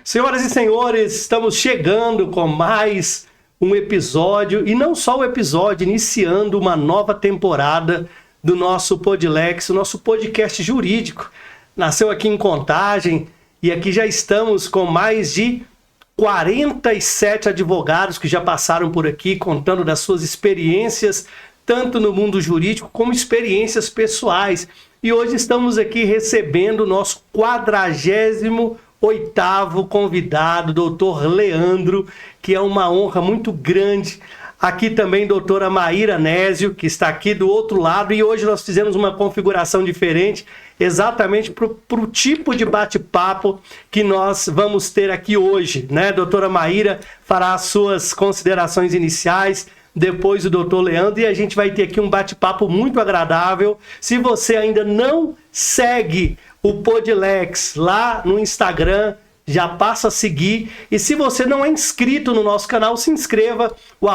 Senhoras e senhores, estamos chegando com mais um episódio, e não só o episódio, iniciando uma nova temporada do nosso Podlex, o nosso podcast jurídico. Nasceu aqui em Contagem e aqui já estamos com mais de 47 advogados que já passaram por aqui, contando das suas experiências, tanto no mundo jurídico como experiências pessoais. E hoje estamos aqui recebendo o nosso 48º convidado, doutor Leandro, que é uma honra muito grande. Aqui também doutora Maíra Nésio, que está aqui do outro lado, e hoje nós fizemos uma configuração diferente, exatamente para o tipo de bate-papo que nós vamos ter aqui hoje, né? Doutora Maíra fará as suas considerações iniciais, depois o doutor Leandro, e a gente vai ter aqui um bate-papo muito agradável. Se você ainda não segue o Podlex lá no Instagram, já passa a seguir. E se você não é inscrito no nosso canal, se inscreva, o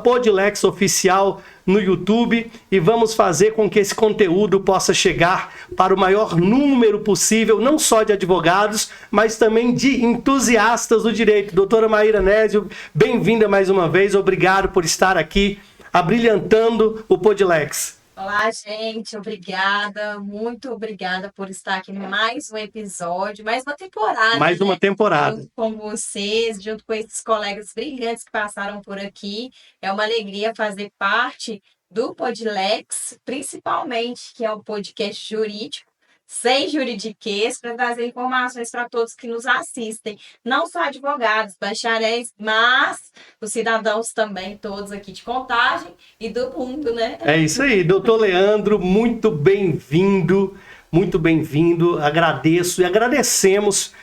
@PodlexOficial no YouTube, e vamos fazer com que esse conteúdo possa chegar para o maior número possível, não só de advogados, mas também de entusiastas do direito. Doutora Maíra Nésio, bem-vinda mais uma vez, obrigado por estar aqui abrilhantando o Podlex. Olá, gente, obrigada, muito obrigada por estar aqui em mais um episódio, mais uma temporada. Mais uma temporada. Junto com vocês, junto com esses colegas brilhantes que passaram por aqui. É uma alegria fazer parte do Podlex, principalmente, que é o podcast jurídico, sem juridiquês, para trazer informações para todos que nos assistem. Não só advogados, bacharéis, mas os cidadãos também, todos aqui de Contagem e do mundo, né? É isso aí, doutor Leandro, muito bem-vindo, muito bem-vindo. Agradeço e agradecemos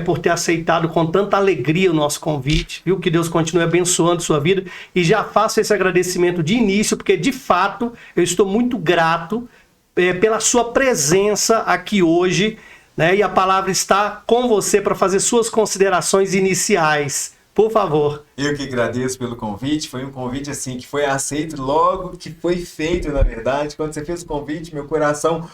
por ter aceitado com tanta alegria o nosso convite, viu? Que Deus continue abençoando sua vida, e já faço esse agradecimento de início, porque de fato eu estou muito grato pela sua presença aqui hoje, né? E a palavra está com você para fazer suas considerações iniciais. Por favor. Eu que agradeço pelo convite. Foi um convite assim que foi aceito logo que foi feito, na verdade. Quando você fez o convite, meu coração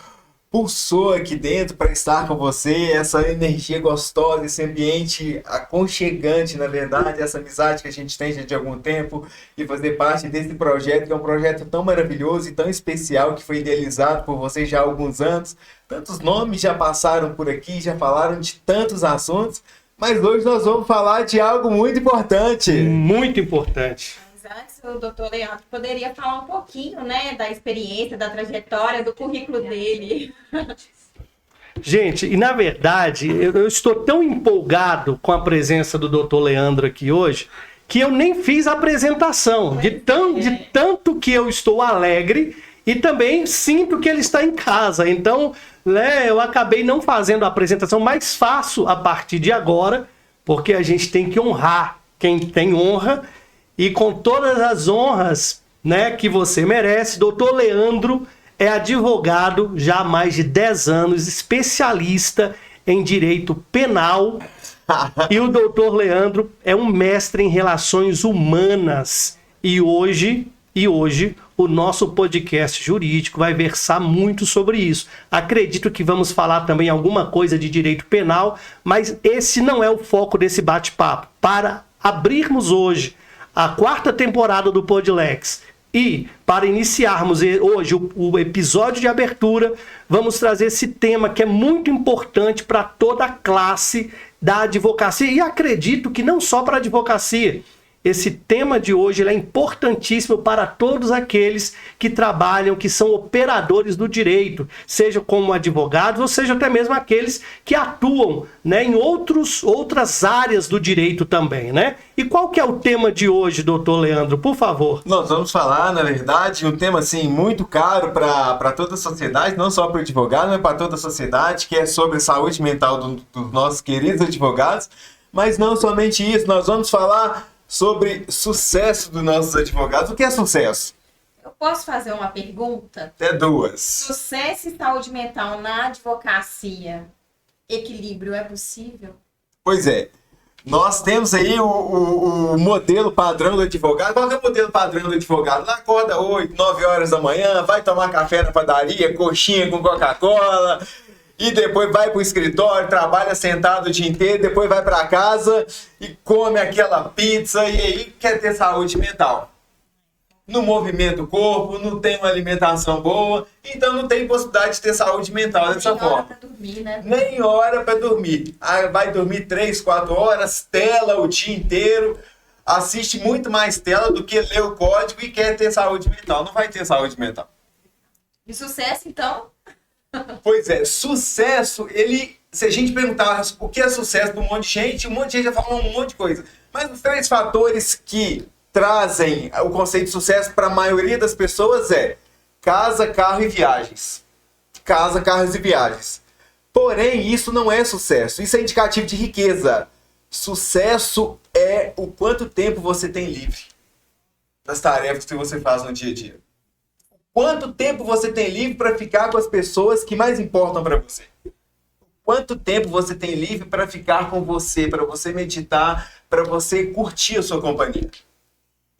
pulsou aqui dentro para estar com você, essa energia gostosa, esse ambiente aconchegante, na verdade, essa amizade que a gente tem já de algum tempo, e fazer parte desse projeto, que é um projeto tão maravilhoso e tão especial, que foi idealizado por vocês já há alguns anos. Tantos nomes já passaram por aqui, já falaram de tantos assuntos, mas hoje nós vamos falar de algo muito importante. Muito importante. Antes, o doutor Leandro poderia falar um pouquinho, né, da experiência, da trajetória, do currículo dele. Gente, e na verdade, eu estou tão empolgado com a presença do doutor Leandro aqui hoje, que eu nem fiz a apresentação, de tanto que eu estou alegre, e também sinto que ele está em casa. Então, né, eu acabei não fazendo a apresentação, mas faço a partir de agora, porque a gente tem que honrar quem tem honra, e com todas as honras, né, que você merece. Doutor Leandro é advogado já há mais de 10 anos, especialista em direito penal. E o doutor Leandro é um mestre em relações humanas. E hoje o nosso podcast jurídico vai versar muito sobre isso. Acredito que vamos falar também alguma coisa de direito penal, mas esse não é o foco desse bate-papo. Para abrirmos hoje a 4ª temporada do Podlex, e para iniciarmos hoje o episódio de abertura, vamos trazer esse tema que é muito importante para toda a classe da advocacia, e acredito que não só para a advocacia. Esse tema de hoje ele é importantíssimo para todos aqueles que trabalham, que são operadores do direito, seja como advogados, ou seja até mesmo aqueles que atuam, né, em outras áreas do direito também, né? E qual que é o tema de hoje, doutor Leandro, por favor? Nós vamos falar, na verdade, um tema assim, muito caro para toda a sociedade, não só para o advogado, mas para toda a sociedade, que é sobre a saúde mental dos nossos queridos advogados. Mas não somente isso, nós vamos falar sobre sucesso dos nossos advogados. O que é sucesso? Eu posso fazer uma pergunta? Até 2. Sucesso e saúde mental na advocacia, equilíbrio é possível? Pois é. Nós temos aí o modelo padrão do advogado. Qual que é o modelo padrão do advogado? Lá acorda 8, 9 horas da manhã, vai tomar café na padaria, coxinha com Coca-Cola, e depois vai para o escritório, trabalha sentado o dia inteiro, depois vai para casa e come aquela pizza e aí quer ter saúde mental. Não movimenta o corpo, não tem uma alimentação boa, então não tem possibilidade de ter saúde mental dessa forma. Nem hora para dormir, né? Nem hora para dormir. Aí vai dormir 3, 4 horas, tela o dia inteiro, assiste muito mais tela do que lê o código e quer ter saúde mental. Não vai ter saúde mental. E sucesso, então? Pois é, sucesso, se a gente perguntar o que é sucesso para um monte de gente já fala um monte de coisa. Mas os 3 fatores que trazem o conceito de sucesso para a maioria das pessoas é casa, carro e viagens. Casa, carros e viagens. Porém, isso não é sucesso. Isso é indicativo de riqueza. Sucesso é o quanto tempo você tem livre das tarefas que você faz no dia a dia. Quanto tempo você tem livre para ficar com as pessoas que mais importam para você. Quanto tempo você tem livre para ficar com você, para você meditar, para você curtir a sua companhia.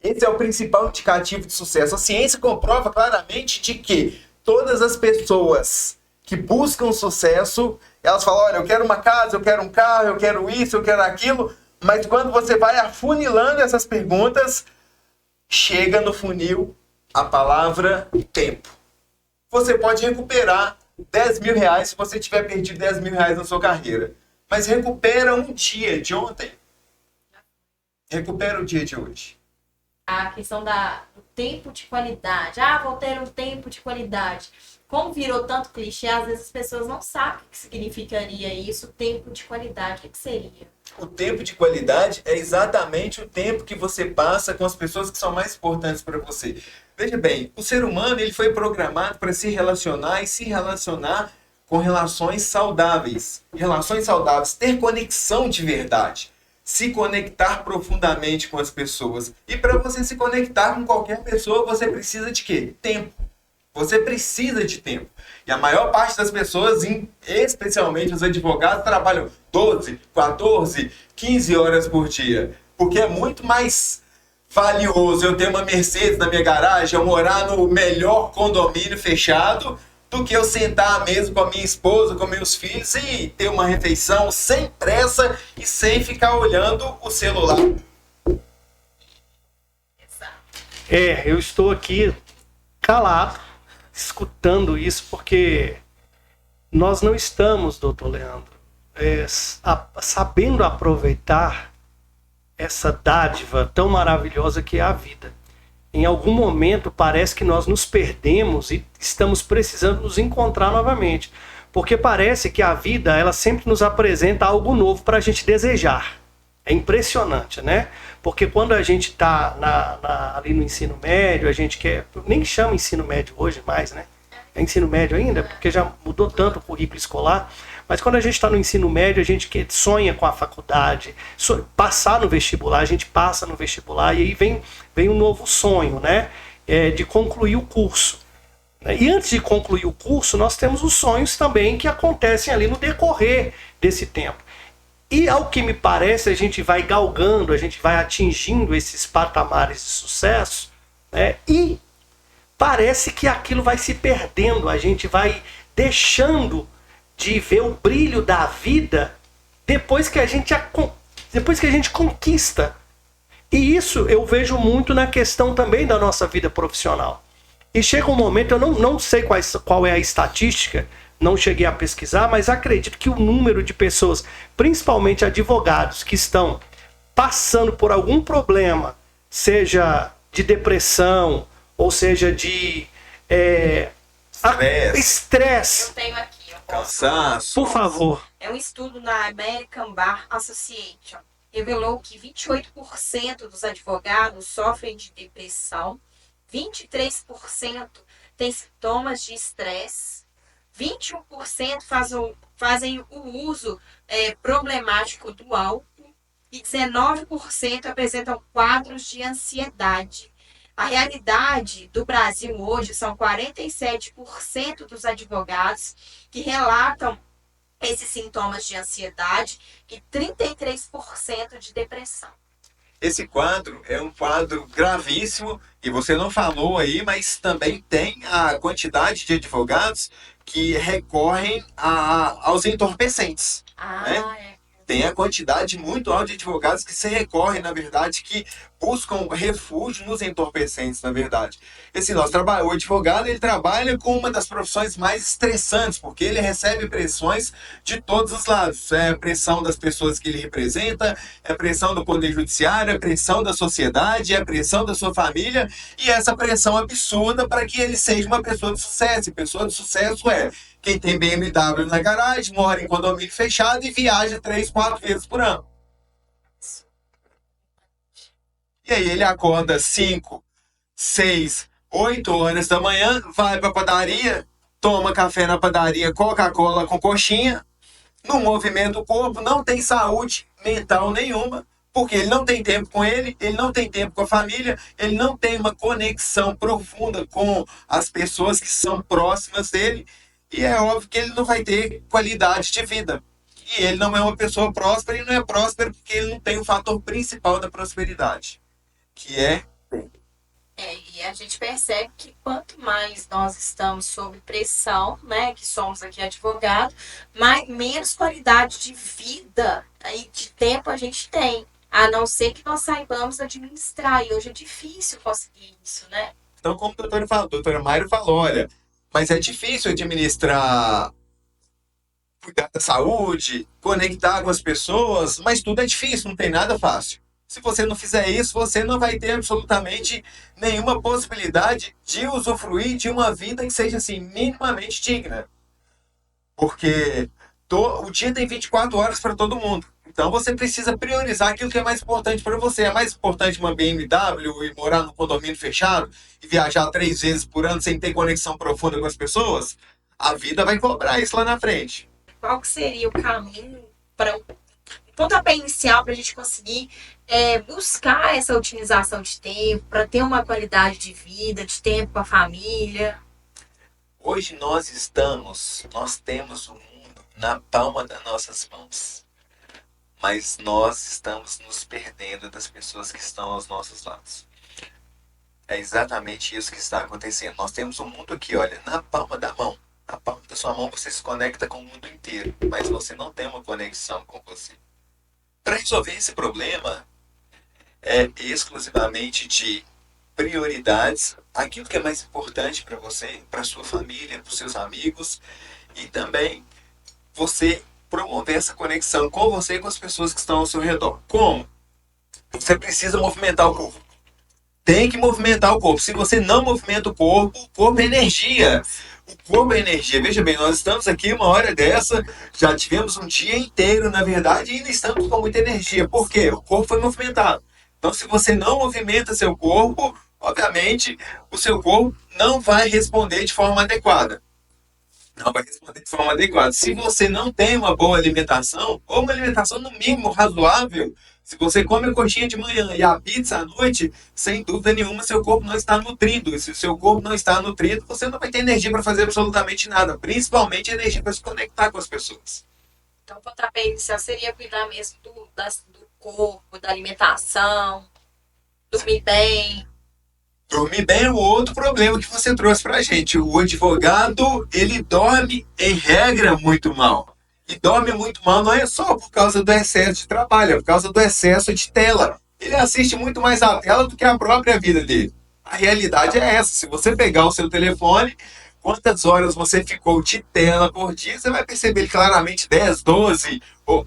Esse é o principal indicativo de sucesso. A ciência comprova claramente de que todas as pessoas que buscam sucesso, elas falam, olha, eu quero uma casa, eu quero um carro, eu quero isso, eu quero aquilo, mas quando você vai afunilando essas perguntas, chega no funil a palavra tempo. Você pode recuperar 10 mil reais se você tiver perdido 10 mil reais na sua carreira, mas recupera um dia de ontem. Recupera o dia de hoje. A questão do tempo de qualidade. Vou ter um tempo de qualidade. Como virou tanto clichê, às vezes as pessoas não sabem o que significaria isso, tempo de qualidade. O que seria? O tempo de qualidade é exatamente o tempo que você passa com as pessoas que são mais importantes para você. Veja bem, o ser humano ele foi programado para se relacionar e se relacionar com relações saudáveis. Relações saudáveis, ter conexão de verdade. Se conectar profundamente com as pessoas. E para você se conectar com qualquer pessoa, você precisa de quê? Tempo. Você precisa de tempo. E a maior parte das pessoas, especialmente os advogados, trabalham 12, 14, 15 horas por dia. Porque é muito mais valioso eu ter uma Mercedes na minha garagem, eu morar no melhor condomínio fechado, do que eu sentar à mesa com a minha esposa, com meus filhos e ter uma refeição sem pressa e sem ficar olhando o celular. Eu estou aqui calado, escutando isso, porque nós não estamos, doutor Leandro, sabendo aproveitar essa dádiva tão maravilhosa que é a vida. Em algum momento parece que nós nos perdemos e estamos precisando nos encontrar novamente. Porque parece que a vida ela sempre nos apresenta algo novo para a gente desejar. É impressionante, né? Porque quando a gente está ali no ensino médio, a gente quer... Nem chama ensino médio hoje mais, né? É ensino médio ainda, porque já mudou tanto o currículo escolar. Mas quando a gente está no ensino médio, a gente sonha com a faculdade, passar no vestibular, a gente passa no vestibular e aí vem um novo sonho, né? De concluir o curso. E antes de concluir o curso, nós temos os sonhos também que acontecem ali no decorrer desse tempo. E ao que me parece, a gente vai galgando, a gente vai atingindo esses patamares de sucesso, né? E parece que aquilo vai se perdendo, a gente vai deixando de ver o brilho da vida depois que a gente conquista. E isso eu vejo muito na questão também da nossa vida profissional. E chega um momento, eu não sei qual é a estatística, não cheguei a pesquisar, mas acredito que o número de pessoas, principalmente advogados, que estão passando por algum problema, seja de depressão, ou seja de estresse. Eu tenho aqui. Cansaço. Por favor. É um estudo da American Bar Association. Revelou que 28% dos advogados sofrem de depressão, 23% têm sintomas de estresse, 21% fazem o uso problemático do álcool e 19% apresentam quadros de ansiedade. A realidade do Brasil hoje são 47% dos advogados que relatam esses sintomas de ansiedade e 33% de depressão. Esse quadro é um quadro gravíssimo, e você não falou aí, mas também tem a quantidade de advogados que recorrem aos entorpecentes. Né? É. Tem a quantidade muito alta de advogados que se recorrem, na verdade, que buscam refúgio nos entorpecentes, na verdade. Esse nosso trabalho, o advogado, ele trabalha com uma das profissões mais estressantes, porque ele recebe pressões de todos os lados. É a pressão das pessoas que ele representa, é a pressão do poder judiciário, é a pressão da sociedade, é a pressão da sua família, e essa pressão absurda para que ele seja uma pessoa de sucesso. E pessoa de sucesso é quem tem BMW na garagem, mora em condomínio fechado e viaja 3, 4 vezes por ano. E aí ele acorda 5, 6, 8 horas da manhã, vai para a padaria, toma café na padaria, Coca-Cola com coxinha, não movimenta o corpo, não tem saúde mental nenhuma, porque ele não tem tempo com ele não tem tempo com a família, ele não tem uma conexão profunda com as pessoas que são próximas dele, e é óbvio que ele não vai ter qualidade de vida. E ele não é uma pessoa próspera, e não é próspero porque ele não tem o fator principal da prosperidade, que é... E a gente percebe que quanto mais nós estamos sob pressão, né, que somos aqui advogados, menos qualidade de vida e de tempo a gente tem, a não ser que nós saibamos administrar, e hoje é difícil conseguir isso, né? Então, como a doutora Mário falou, olha, mas é difícil administrar, cuidar da saúde, conectar com as pessoas, mas tudo é difícil, não tem nada fácil. Se você não fizer isso, você não vai ter absolutamente nenhuma possibilidade de usufruir de uma vida que seja assim, minimamente digna. Porque o dia tem 24 horas para todo mundo. Então você precisa priorizar aquilo que é mais importante para você. É mais importante uma BMW e morar num condomínio fechado e viajar 3 vezes por ano sem ter conexão profunda com as pessoas? A vida vai cobrar isso lá na frente. Qual que seria o caminho para o pontapé inicial para a gente conseguir buscar essa otimização de tempo, para ter uma qualidade de vida, de tempo com a família? Hoje nós temos o mundo na palma das nossas mãos. Mas nós estamos nos perdendo das pessoas que estão aos nossos lados. É exatamente isso que está acontecendo. Nós temos o mundo aqui, olha, na palma da mão. Na palma da sua mão você se conecta com o mundo inteiro, mas você não tem uma conexão com você. Para resolver esse problema, é exclusivamente de prioridades, aquilo que é mais importante para você, para sua família, para os seus amigos, e também você promover essa conexão com você e com as pessoas que estão ao seu redor. Como? Você precisa movimentar o corpo. Tem que movimentar o corpo. Se você não movimenta o corpo é energia. O corpo é energia. Veja bem, nós estamos aqui uma hora dessa, já tivemos um dia inteiro, na verdade, e ainda estamos com muita energia. Por quê? O corpo foi movimentado. Então, se você não movimenta seu corpo, obviamente, o seu corpo não vai responder de forma adequada. Não vai responder de forma adequada. Se você não tem uma boa alimentação, ou uma alimentação no mínimo razoável, se você come a coxinha de manhã e a pizza à noite, sem dúvida nenhuma seu corpo não está nutrido. E se o seu corpo não está nutrido, você não vai ter energia para fazer absolutamente nada, principalmente energia para se conectar com as pessoas. Então, o pontapé inicial seria cuidar mesmo do corpo, da alimentação, dormir bem. Dormir bem é o outro problema que você trouxe pra gente. O advogado, ele dorme, em regra, muito mal. E dorme muito mal não é só por causa do excesso de trabalho, é por causa do excesso de tela. Ele assiste muito mais a tela do que a própria vida dele. A realidade é essa. Se você pegar o seu telefone, quantas horas você ficou de tela por dia, você vai perceber claramente 10, 12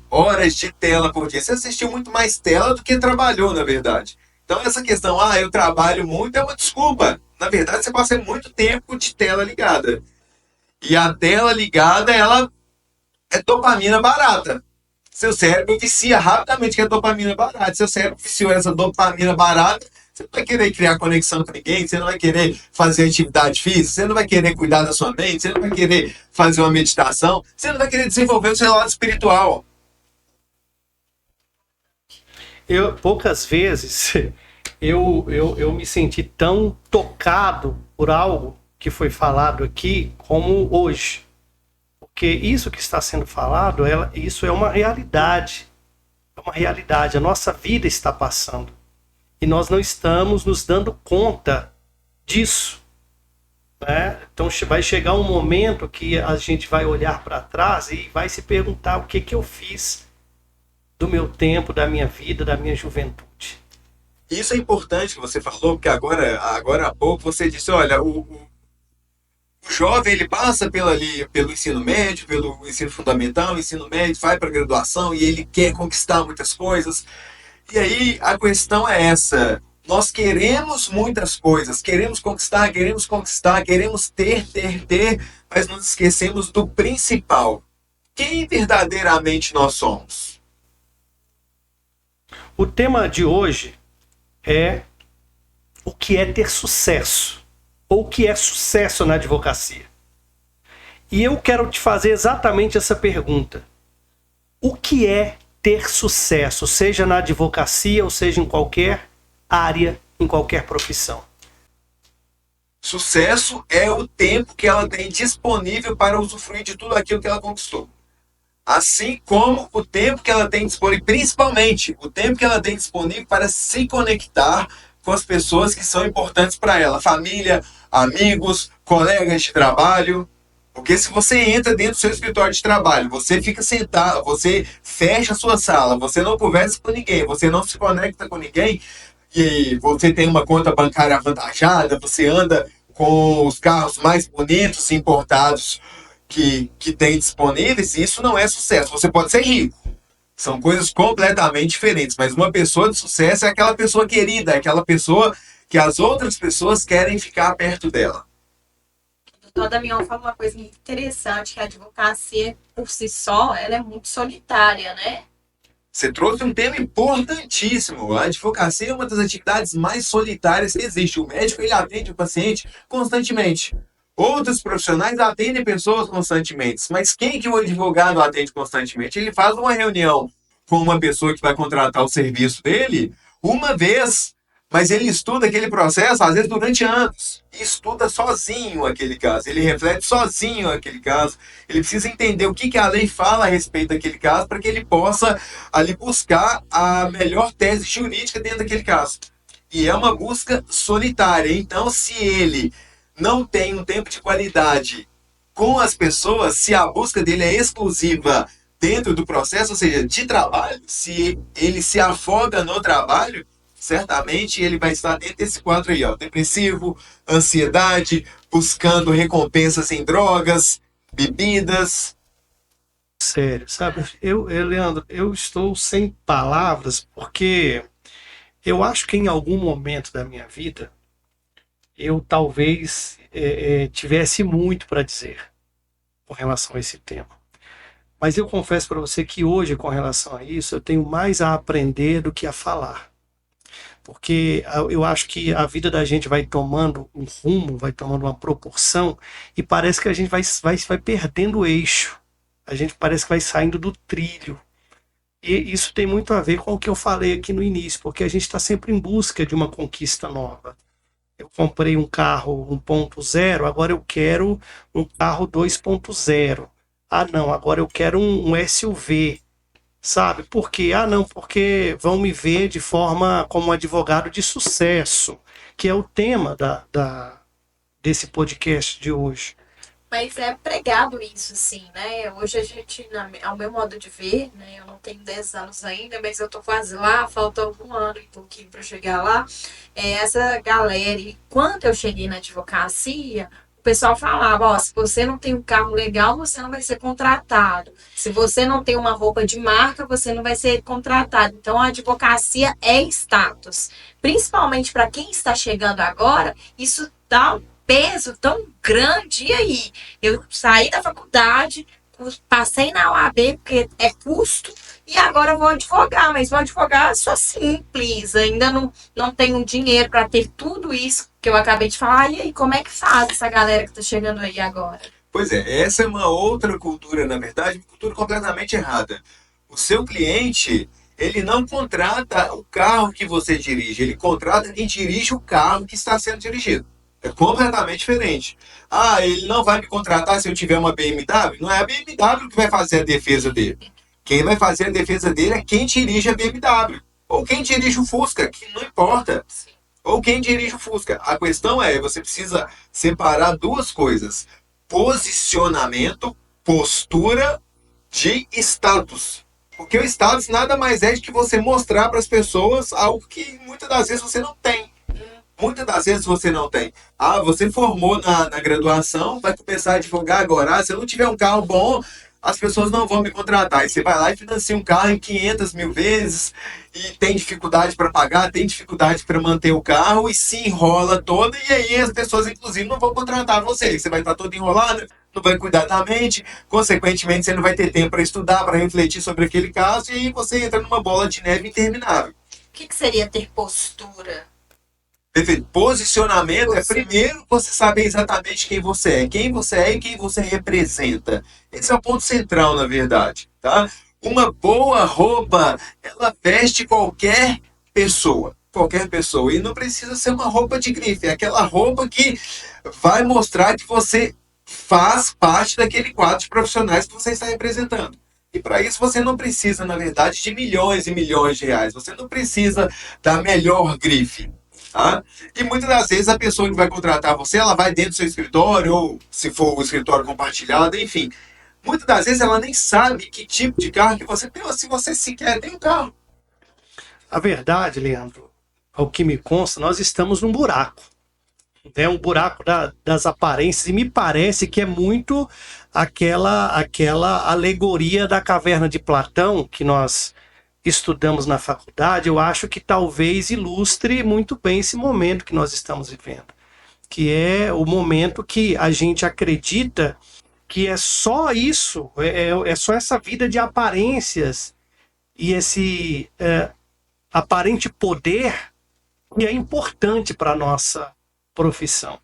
horas de tela por dia. Você assistiu muito mais tela do que trabalhou, na verdade. Então essa questão, eu trabalho muito, é uma desculpa. Na verdade, você passa muito tempo de tela ligada. E a tela ligada, ela é dopamina barata. Seu cérebro vicia rapidamente que é dopamina barata. Seu cérebro viciou essa dopamina barata, você não vai querer criar conexão com ninguém, você não vai querer fazer atividade física, você não vai querer cuidar da sua mente, você não vai querer fazer uma meditação, você não vai querer desenvolver o seu lado espiritual. Poucas vezes eu me senti tão tocado por algo que foi falado aqui como hoje. Porque isso que está sendo falado, isso é uma realidade. É uma realidade. A nossa vida está passando. e nós não estamos nos dando conta disso, né? Então vai chegar um momento que a gente vai olhar para trás e vai se perguntar o que eu fiz do meu tempo, da minha vida, da minha juventude. Isso é importante que você falou, porque agora há pouco você disse, olha, o jovem ele passa pelo ensino médio, pelo ensino fundamental, ensino médio, vai para a graduação e ele quer conquistar muitas coisas. E aí a questão é essa, nós queremos muitas coisas, queremos conquistar, queremos ter, mas nos esquecemos do principal. Quem verdadeiramente nós somos? O tema de hoje é o que é ter sucesso, ou o que é sucesso na advocacia. E eu quero te fazer exatamente essa pergunta. O que é ter sucesso, seja na advocacia ou seja em qualquer área, em qualquer profissão? Sucesso é o tempo que ela tem disponível para usufruir de tudo aquilo que ela conquistou. Assim como o tempo que ela tem disponível, principalmente o tempo que ela tem disponível para se conectar com as pessoas que são importantes para ela. Família, amigos, colegas de trabalho. Porque se você entra dentro do seu escritório de trabalho, você fica sentado, você fecha a sua sala, você não conversa com ninguém, você não se conecta com ninguém, e você tem uma conta bancária avantajada, você anda com os carros mais bonitos e importados que tem disponíveis, isso não é sucesso. Você pode ser rico. São coisas completamente diferentes, mas uma pessoa de sucesso é aquela pessoa querida, é aquela pessoa que as outras pessoas querem ficar perto dela. O doutor Damião fala uma coisa muito interessante, que a advocacia, por si só, ela é muito solitária, né? Você trouxe um tema importantíssimo. A advocacia é uma das atividades mais solitárias que existe. O médico ele atende o paciente constantemente. Outros profissionais atendem pessoas constantemente, mas quem que o advogado atende constantemente? Ele faz uma reunião com uma pessoa que vai contratar o serviço dele uma vez, mas ele estuda aquele processo, às vezes durante anos, e estuda sozinho aquele caso, ele reflete sozinho aquele caso, ele precisa entender o que a lei fala a respeito daquele caso para que ele possa ali buscar a melhor tese jurídica dentro daquele caso. E é uma busca solitária, então se ele não tem um tempo de qualidade com as pessoas, se a busca dele é exclusiva dentro do processo, ou seja, de trabalho, se ele se afoga no trabalho, certamente ele vai estar dentro desse quadro aí, ó, depressivo, ansiedade, buscando recompensas em drogas, bebidas. Sério, sabe? Leandro, eu estou sem palavras porque eu acho que em algum momento da minha vida eu talvez tivesse muito para dizer com relação a esse tema. Mas eu confesso para você que hoje, com relação a isso, eu tenho mais a aprender do que a falar. Porque eu acho que a vida da gente vai tomando um rumo, vai tomando uma proporção, e parece que a gente vai perdendo o eixo. A gente parece que vai saindo do trilho. E isso tem muito a ver com o que eu falei aqui no início, porque a gente está sempre em busca de uma conquista nova. Eu comprei um carro 1.0, agora eu quero um carro 2.0. Ah, não, agora eu quero um SUV. Sabe? Por quê? Ah, não, porque vão me ver de forma como um advogado de sucesso, que é o tema desse podcast de hoje. Mas é pregado isso, sim, né? Hoje a gente, ao meu modo de ver, né? Eu não tenho 10 anos ainda, mas eu tô quase lá, falta um ano e pouquinho para chegar lá. Essa galera, e quando eu cheguei na advocacia, o pessoal falava, ó, se você não tem um carro legal, você não vai ser contratado. Se você não tem uma roupa de marca, você não vai ser contratado. Então, a advocacia é status. Principalmente para quem está chegando agora, isso dá um peso tão grande. E aí? Eu saí da faculdade, passei na OAB, porque é custo, e agora eu vou advogar, mas vou advogar só simples. Ainda não tenho dinheiro para ter tudo isso que eu acabei de falar. E aí, como é que faz essa galera que está chegando aí agora? Pois é, essa é uma outra cultura, na verdade, uma cultura completamente errada. O seu cliente, ele não contrata o carro que você dirige, ele contrata quem dirige o carro que está sendo dirigido. É completamente diferente. Ah, ele não vai me contratar se eu tiver uma BMW? Não é a BMW que vai fazer a defesa dele. Quem vai fazer a defesa dele é quem dirige a BMW. Ou quem dirige o Fusca, que não importa. Ou quem dirige o Fusca. A questão é, você precisa separar duas coisas. Posicionamento, postura de status. Porque o status nada mais é de que você mostrar para as pessoas algo que muitas das vezes você não tem. Muitas das vezes você não tem. Ah, você formou na graduação, vai começar a advogar agora. Ah, se eu não tiver um carro bom, as pessoas não vão me contratar. Aí você vai lá e financia um carro em 500 mil vezes e tem dificuldade para pagar, tem dificuldade para manter o carro e se enrola toda. E aí as pessoas, inclusive, não vão contratar você. Você vai estar todo enrolado, não vai cuidar da mente. Consequentemente, você não vai ter tempo para estudar, para refletir sobre aquele caso. E aí você entra numa bola de neve interminável. O que seria ter postura? Perfeito. Posicionamento é primeiro você saber exatamente quem você é e quem você representa. Esse é o ponto central, na verdade, tá? Uma boa roupa, ela veste qualquer pessoa. Qualquer pessoa. E não precisa ser uma roupa de grife. É aquela roupa que vai mostrar que você faz parte daquele quadro de profissionais que você está representando. E para isso você não precisa, na verdade, de milhões e milhões de reais. Você não precisa da melhor grife. Tá? E muitas das vezes a pessoa que vai contratar você, ela vai dentro do seu escritório, ou se for o escritório compartilhado, enfim. Muitas das vezes ela nem sabe que tipo de carro que você tem, ou se você sequer tem um carro. A verdade, Leandro, ao que me consta, nós estamos num buraco. É um buraco das aparências, e me parece que é muito aquela alegoria da caverna de Platão, que nós estudamos na faculdade. Eu acho que talvez ilustre muito bem esse momento que nós estamos vivendo, que é o momento que a gente acredita que é só isso, é só essa vida de aparências e esse aparente poder que é importante para a nossa profissão.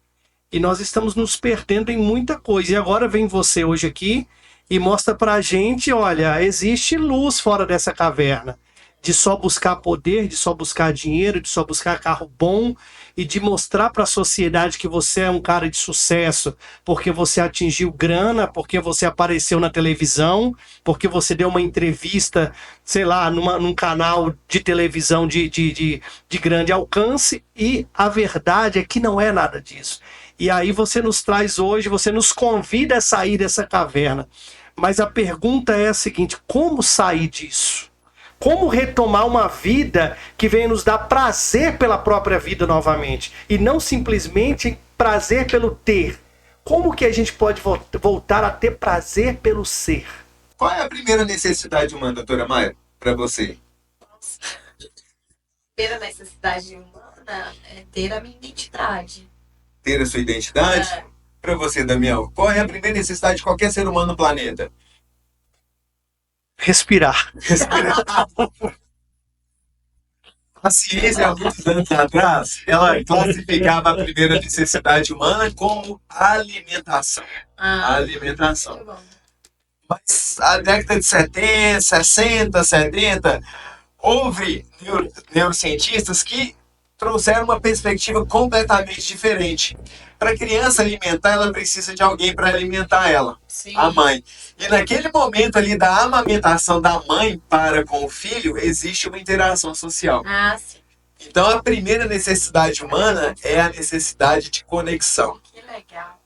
E nós estamos nos perdendo em muita coisa. E agora vem você hoje aqui e mostra pra gente, olha, existe luz fora dessa caverna. De só buscar poder, de só buscar dinheiro, de só buscar carro bom e de mostrar para a sociedade que você é um cara de sucesso porque você atingiu grana, porque você apareceu na televisão, porque você deu uma entrevista, sei lá, num canal de televisão de grande alcance. E a verdade é que não é nada disso. E aí você nos traz hoje, você nos convida a sair dessa caverna. Mas a pergunta é a seguinte: como sair disso? Como retomar uma vida que venha nos dar prazer pela própria vida novamente? E não simplesmente prazer pelo ter. Como que a gente pode voltar a ter prazer pelo ser? Qual é a primeira necessidade humana, doutora Maia, para você? Nossa. A primeira necessidade humana é ter a minha identidade. Ter a sua identidade? Para você, Damião, qual é a primeira necessidade de qualquer ser humano no planeta? Respirar. A ciência, há muitos anos atrás, ela classificava a primeira necessidade humana como alimentação. Alimentação. Mas a década de 70, 60, 70, houve neurocientistas que trouxeram uma perspectiva completamente diferente. Para a criança alimentar, ela precisa de alguém para alimentar ela. Sim. A mãe. E naquele momento ali da amamentação da mãe para com o filho, existe uma interação social. Sim. Então a primeira necessidade humana é a necessidade de conexão. Que legal.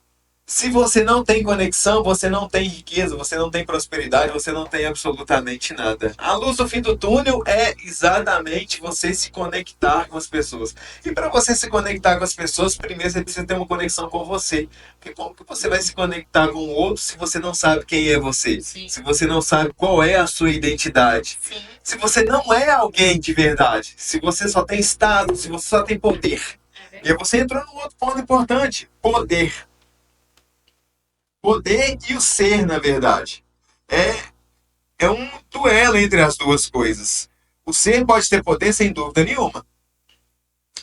Se você não tem conexão, você não tem riqueza, você não tem prosperidade, você não tem absolutamente nada. A luz do fim do túnel é exatamente você se conectar com as pessoas. E para você se conectar com as pessoas, primeiro você precisa ter uma conexão com você. Porque como que você vai se conectar com o outro se você não sabe quem é você? Sim. Se você não sabe qual é a sua identidade? Sim. Se você não é alguém de verdade? Se você só tem status, se você só tem poder? E aí você entrou num outro ponto importante: poder. Poder e o ser, na verdade. É um duelo entre as duas coisas. O ser pode ter poder sem dúvida nenhuma.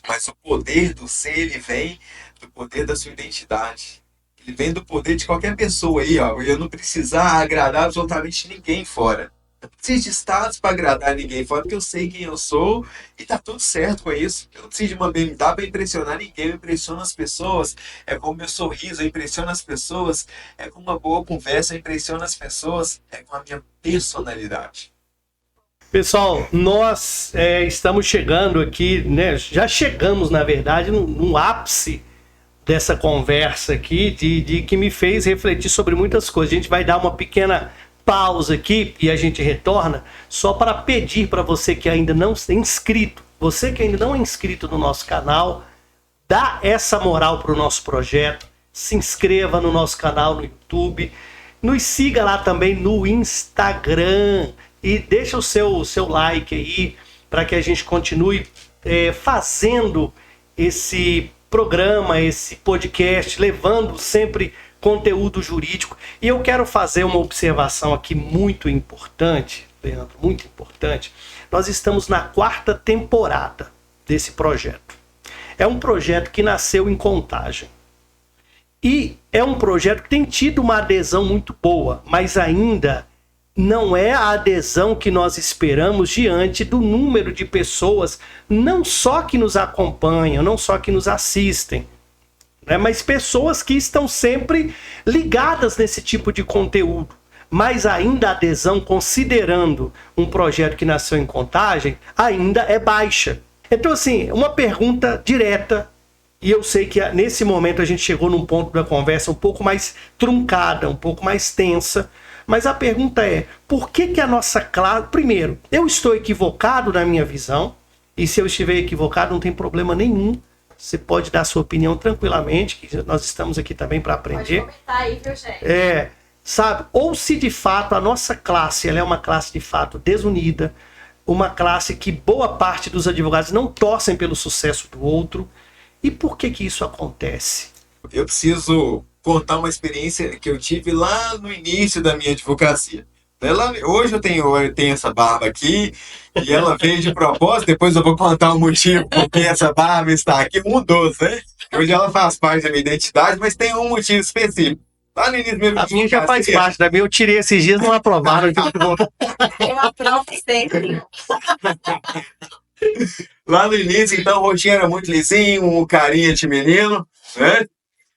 Mas o poder do ser, ele vem do poder da sua identidade. Ele vem do poder de qualquer pessoa aí, ó. Eu não precisar agradar absolutamente ninguém fora. Eu não preciso de status para agradar ninguém fora, porque eu sei quem eu sou e tá tudo certo com isso. Eu não preciso de uma BMW para impressionar ninguém, eu impressiono as pessoas. É com o meu sorriso, eu impressiono as pessoas. É com uma boa conversa, eu impressiono as pessoas. É com a minha personalidade. Pessoal, nós estamos chegando aqui, né? Já chegamos, na verdade, no ápice dessa conversa aqui, de que me fez refletir sobre muitas coisas. A gente vai dar uma pequena pausa aqui e a gente retorna só para pedir para você que ainda não é inscrito, você que ainda não é inscrito no nosso canal, dá essa moral para o nosso projeto, se inscreva no nosso canal no YouTube, nos siga lá também no Instagram e deixa o seu like aí para que a gente continue fazendo esse programa, esse podcast, levando sempre conteúdo jurídico. E eu quero fazer uma observação aqui muito importante, Leandro, muito importante. Nós estamos na 4ª temporada desse projeto. É um projeto que nasceu em Contagem. E é um projeto que tem tido uma adesão muito boa, mas ainda não é a adesão que nós esperamos diante do número de pessoas, não só que nos acompanham, não só que nos assistem, né, mas pessoas que estão sempre ligadas nesse tipo de conteúdo. Mas ainda a adesão, considerando um projeto que nasceu em Contagem, ainda é baixa. Então, assim, uma pergunta direta, e eu sei que nesse momento a gente chegou num ponto da conversa um pouco mais truncada, um pouco mais tensa, mas a pergunta é, por que a nossa classe... Primeiro, eu estou equivocado na minha visão, e se eu estiver equivocado não tem problema nenhum, você pode dar sua opinião tranquilamente, que nós estamos aqui também para aprender. Pode comentar aí, viu, gente? Sabe? Ou se de fato a nossa classe ela é uma classe de fato desunida, uma classe que boa parte dos advogados não torcem pelo sucesso do outro. E por que isso acontece? Eu preciso contar uma experiência que eu tive lá no início da minha advocacia. Hoje eu tenho essa barba aqui e ela veio de propósito. Depois eu vou contar o motivo porque essa barba está aqui. Mudou, né? Hoje ela faz parte da minha identidade, mas tem um motivo específico. Lá no início mesmo. A minha já faz parte da minha. Eu tirei esses dias, não aprovaram. Eu aprovo sempre. Lá no início, então, o rostinho era muito lisinho, um carinha de menino, né?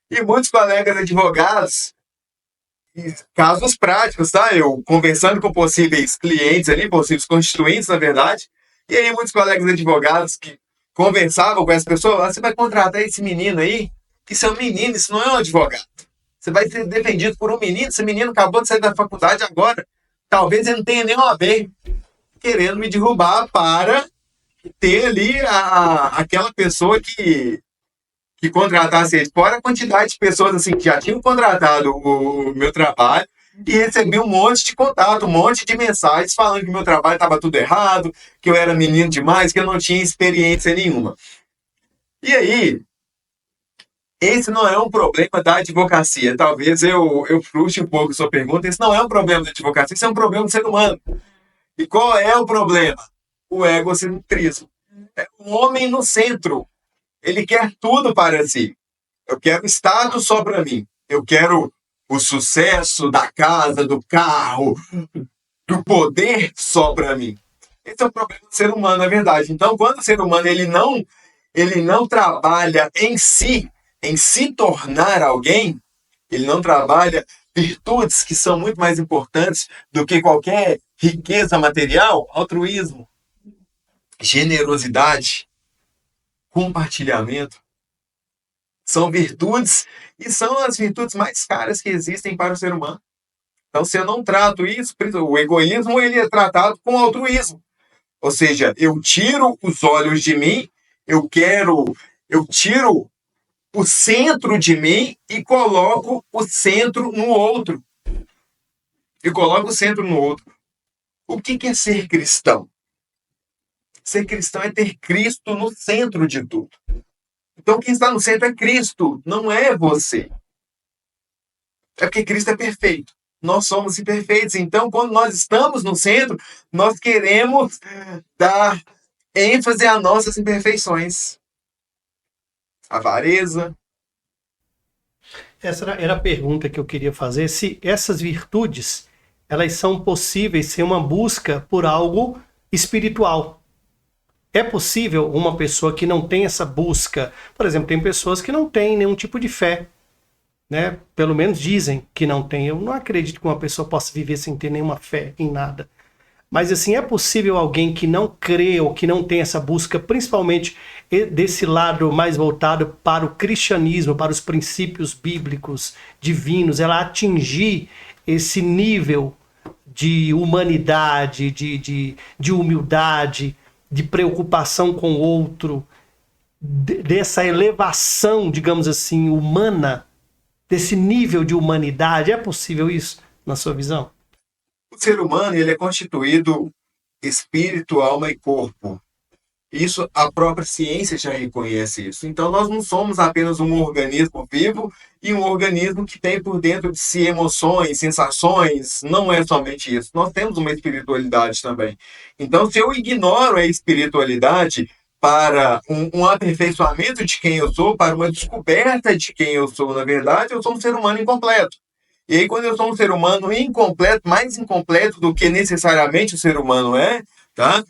E muitos colegas advogados, casos práticos, tá? Eu conversando com possíveis clientes ali, possíveis constituintes, na verdade, e aí muitos colegas advogados que conversavam com essa pessoa, você vai contratar esse menino aí? Isso é um menino, isso não é um advogado. Você vai ser defendido por um menino, esse menino acabou de sair da faculdade agora, talvez ele não tenha nem OAB, querendo me derrubar para ter ali aquela pessoa que contratasse ele. Fora a quantidade de pessoas assim, que já tinham contratado o meu trabalho e recebi um monte de contato, um monte de mensagens falando que o meu trabalho estava tudo errado, que eu era menino demais, que eu não tinha experiência nenhuma. E aí, esse não é um problema da advocacia. Talvez eu frustre um pouco a sua pergunta. Esse não é um problema da advocacia, isso é um problema do ser humano. E qual é o problema? O egocentrismo. É o homem no centro. Ele quer tudo para si. Eu quero status só para mim. Eu quero o sucesso da casa, do carro, do poder só para mim. Esse é o problema do ser humano, na verdade. Então, quando o ser humano ele não trabalha em se tornar alguém, ele não trabalha virtudes que são muito mais importantes do que qualquer riqueza material, altruísmo, generosidade, compartilhamento, são virtudes e são as virtudes mais caras que existem para o ser humano. Então, se eu não trato isso, o egoísmo ele é tratado com altruísmo. Ou seja, eu tiro os olhos de mim, eu tiro o centro de mim e coloco o centro no outro. O que é ser cristão? Ser cristão é ter Cristo no centro de tudo. Então, quem está no centro é Cristo, não é você. É porque Cristo é perfeito. Nós somos imperfeitos. Então, quando nós estamos no centro, nós queremos dar ênfase às nossas imperfeições. Avareza. Essa era a pergunta que eu queria fazer. Se essas virtudes, elas são possíveis ser uma busca por algo espiritual. É possível uma pessoa que não tem essa busca, por exemplo, tem pessoas que não têm nenhum tipo de fé, né? Pelo menos dizem que não tem. Eu não acredito que uma pessoa possa viver sem ter nenhuma fé em nada. Mas assim, é possível alguém que não crê ou que não tem essa busca, principalmente desse lado mais voltado para o cristianismo, para os princípios bíblicos divinos, ela atingir esse nível de humanidade, de humildade, de preocupação com o outro, dessa elevação, digamos assim, humana, desse nível de humanidade? É possível isso, na sua visão? O ser humano, ele é constituído espírito, alma e corpo. Isso, a própria ciência já reconhece isso. Então, nós não somos apenas um organismo vivo e um organismo que tem por dentro de si emoções, sensações. Não é somente isso. Nós temos uma espiritualidade também. Então, se eu ignoro a espiritualidade para um aperfeiçoamento de quem eu sou, para uma descoberta de quem eu sou, na verdade, eu sou um ser humano incompleto. E aí, quando eu sou um ser humano incompleto, mais incompleto do que necessariamente o ser humano é, tá?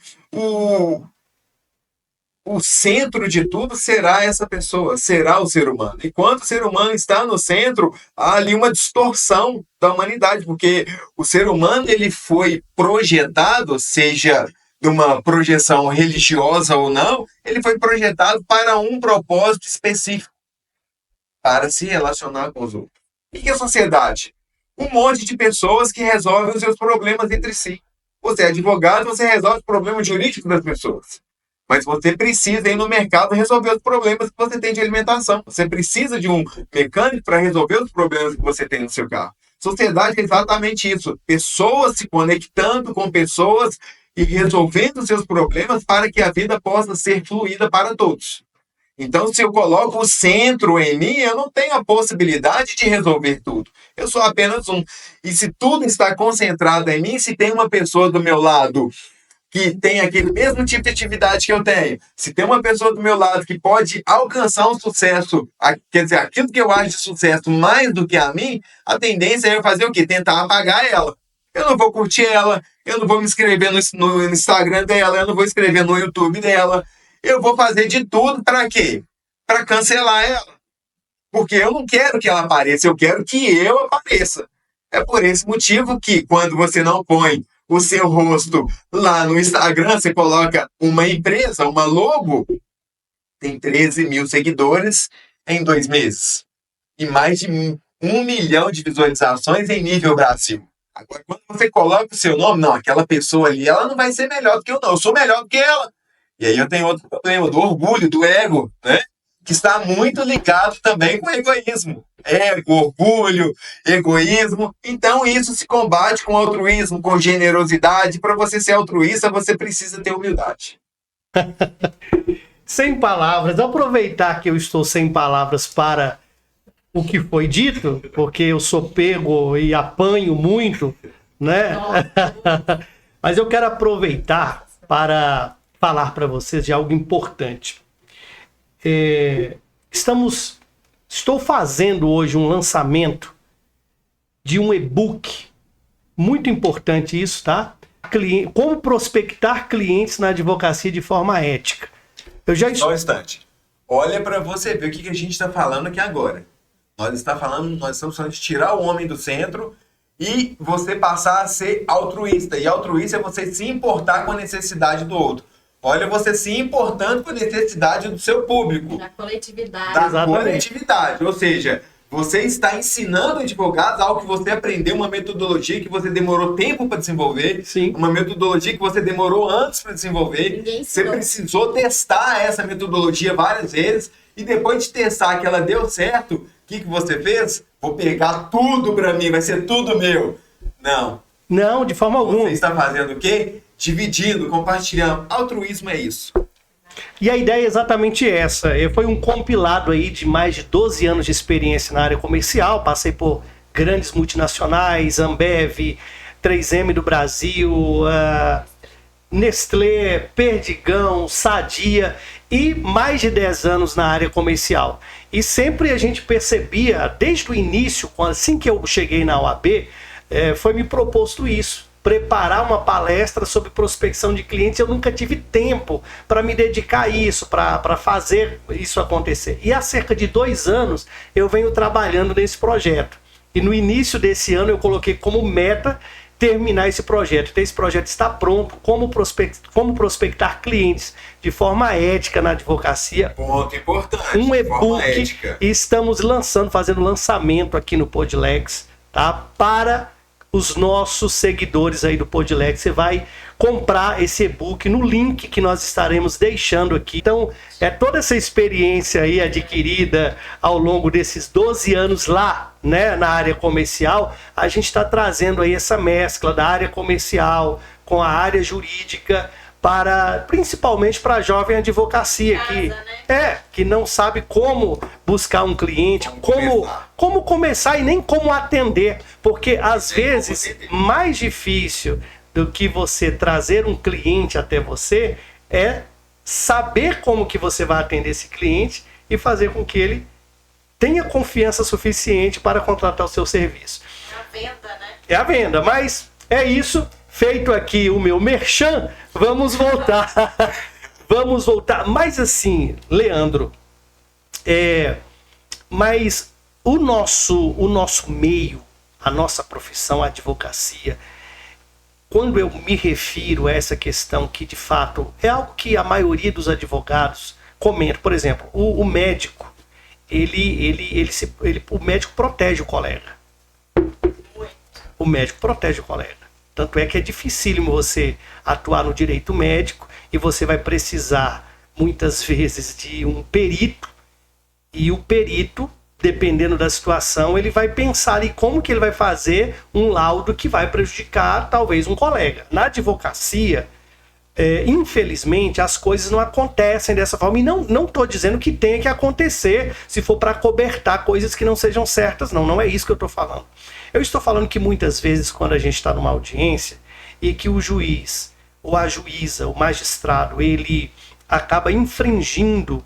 O centro de tudo será essa pessoa, será o ser humano. Enquanto o ser humano está no centro, há ali uma distorção da humanidade, porque o ser humano, ele foi projetado, seja de uma projeção religiosa ou não, ele foi projetado para um propósito específico, para se relacionar com os outros. O que é a sociedade? Um monte de pessoas que resolvem os seus problemas entre si. Você é advogado, você resolve os problemas jurídicos das pessoas. Mas você precisa ir no mercado resolver os problemas que você tem de alimentação. Você precisa de um mecânico para resolver os problemas que você tem no seu carro. Sociedade é exatamente isso. Pessoas se conectando com pessoas e resolvendo seus problemas para que a vida possa ser fluida para todos. Então, se eu coloco o centro em mim, eu não tenho a possibilidade de resolver tudo. Eu sou apenas um. E se tudo está concentrado em mim, se tem uma pessoa do meu lado que tem aquele mesmo tipo de atividade que eu tenho, se tem uma pessoa do meu lado que pode alcançar um sucesso, quer dizer, aquilo que eu acho de sucesso mais do que a mim, a tendência é eu fazer o quê? Tentar apagar ela. Eu não vou curtir ela, eu não vou me inscrever no Instagram dela, eu não vou escrever no YouTube dela. Eu vou fazer de tudo para quê? Para cancelar ela. Porque eu não quero que ela apareça, eu quero que eu apareça. É por esse motivo que, quando você não põe o seu rosto lá no Instagram, você coloca uma empresa, uma logo, tem 13 mil seguidores em 2 meses. E mais de 1 milhão de visualizações em nível Brasil. Agora, quando você coloca o seu nome, não, aquela pessoa ali, ela não vai ser melhor do que eu, não. Eu sou melhor do que ela. E aí eu tenho outro problema, do orgulho, do ego, né? Que está muito ligado também com o egoísmo. Ego, orgulho, egoísmo. Então isso se combate com altruísmo, com generosidade. Para você ser altruísta, você precisa ter humildade. Sem palavras. Aproveitar que eu estou sem palavras para o que foi dito, porque eu sou pego e apanho muito, né? Mas eu quero aproveitar para falar para vocês de algo importante. Estou fazendo hoje um lançamento de um e-book, muito importante isso, tá? Como prospectar clientes na advocacia de forma ética. Só um instante. Olha para você ver o que a gente está falando aqui agora. Nós estamos falando de tirar o homem do centro e você passar a ser altruísta. E altruísta é você se importar com a necessidade do outro. Olha, você se importando com a necessidade do seu público. Da coletividade. Da coletividade. Ou seja, você está ensinando advogados algo que você aprendeu, uma metodologia que você demorou tempo para desenvolver. Sim. Uma metodologia que você demorou anos para desenvolver. Você precisou testar essa metodologia várias vezes. E depois de testar que ela deu certo, o que você fez? Vou pegar tudo para mim, vai ser tudo meu. Não. Não, de forma alguma. Você está fazendo o quê? Dividindo, compartilhando. Altruísmo é isso. E a ideia é exatamente essa. Foi um compilado aí de mais de 12 anos de experiência na área comercial. Passei por grandes multinacionais, Ambev, 3M do Brasil, Nestlé, Perdigão, Sadia e mais de 10 anos na área comercial. E sempre a gente percebia, desde o início, assim que eu cheguei na OAB, foi me proposto isso. Preparar uma palestra sobre prospecção de clientes. Eu nunca tive tempo para me dedicar a isso, para fazer isso acontecer. E há cerca de 2 anos eu venho trabalhando nesse projeto. E no início desse ano eu coloquei como meta terminar esse projeto. Então, esse projeto está pronto, como prospectar clientes de forma ética na advocacia. Ponto importante. Um forma e-book, ética. e estamos fazendo lançamento aqui no Podlex, tá? Para os nossos seguidores aí do Podlex. Você vai comprar esse e-book no link que nós estaremos deixando aqui. Então, toda essa experiência aí adquirida ao longo desses 12 anos lá, né, na área comercial, a gente está trazendo aí essa mescla da área comercial com a área jurídica, principalmente para a jovem advocacia que não sabe como buscar um cliente, como começar e nem como atender, porque às vezes mais difícil do que você trazer um cliente até você é saber como que você vai atender esse cliente e fazer com que ele tenha confiança suficiente para contratar o seu serviço. É a venda, né? É a venda, mas é isso. Feito aqui o meu merchan, vamos voltar. Vamos voltar. Mas assim, Leandro, mas o nosso meio, a nossa profissão, a advocacia, quando eu me refiro a essa questão que de fato é algo que a maioria dos advogados comenta, por exemplo, o médico, o médico protege o colega. O médico protege o colega. Tanto é que é dificílimo você atuar no direito médico e você vai precisar, muitas vezes, de um perito. E o perito, dependendo da situação, ele vai pensar em como que ele vai fazer um laudo que vai prejudicar, talvez, um colega. Na advocacia, infelizmente, as coisas não acontecem dessa forma. E não estou dizendo que tenha que acontecer se for para cobertar coisas que não sejam certas. Não é isso que eu estou falando. Eu estou falando que muitas vezes, quando a gente está numa audiência e que o juiz, ou a juíza, o magistrado, ele acaba infringindo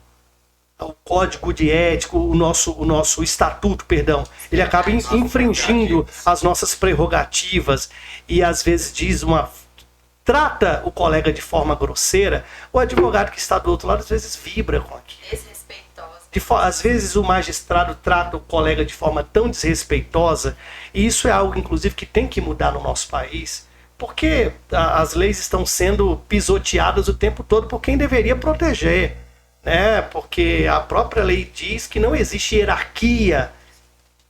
o código de ética, o nosso estatuto, perdão, ele acaba infringindo as nossas prerrogativas e às vezes trata o colega de forma grosseira, o advogado que está do outro lado às vezes vibra com aquilo. Às vezes o magistrado trata o colega de forma tão desrespeitosa, e isso é algo, inclusive, que tem que mudar no nosso país, porque as leis estão sendo pisoteadas o tempo todo por quem deveria proteger, né? Porque a própria lei diz que não existe hierarquia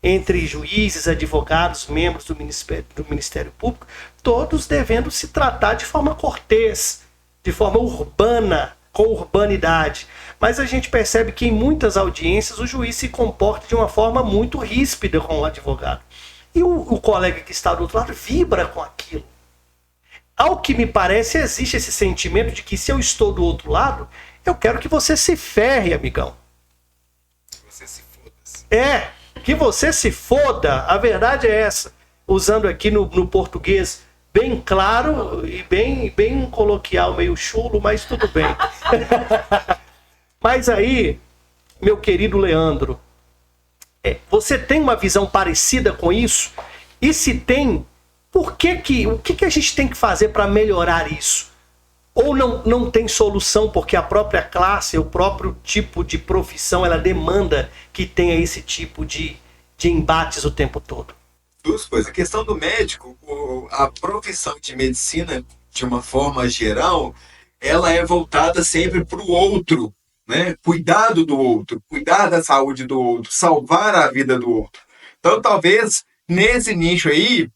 entre juízes, advogados, membros do Ministério Público, todos devendo se tratar de forma cortês, de forma urbana, com urbanidade. Mas a gente percebe que em muitas audiências o juiz se comporta de uma forma muito ríspida com o advogado. E o colega que está do outro lado vibra com aquilo. Ao que me parece, existe esse sentimento de que se eu estou do outro lado, eu quero que você se ferre, amigão. Você se foda-se. Que você se foda. A verdade é essa. Usando aqui no português bem claro e bem coloquial, meio chulo, mas tudo bem. Mas aí, meu querido Leandro, você tem uma visão parecida com isso? E se tem, o que a gente tem que fazer para melhorar isso? Ou não tem solução porque a própria classe, o próprio tipo de profissão, ela demanda que tenha esse tipo de embates o tempo todo? Duas coisas. A questão do médico, a profissão de medicina, de uma forma geral, ela é voltada sempre para o outro, né? Cuidado do outro, cuidar da saúde do outro, salvar a vida do outro. Então, talvez, nesse nicho aí,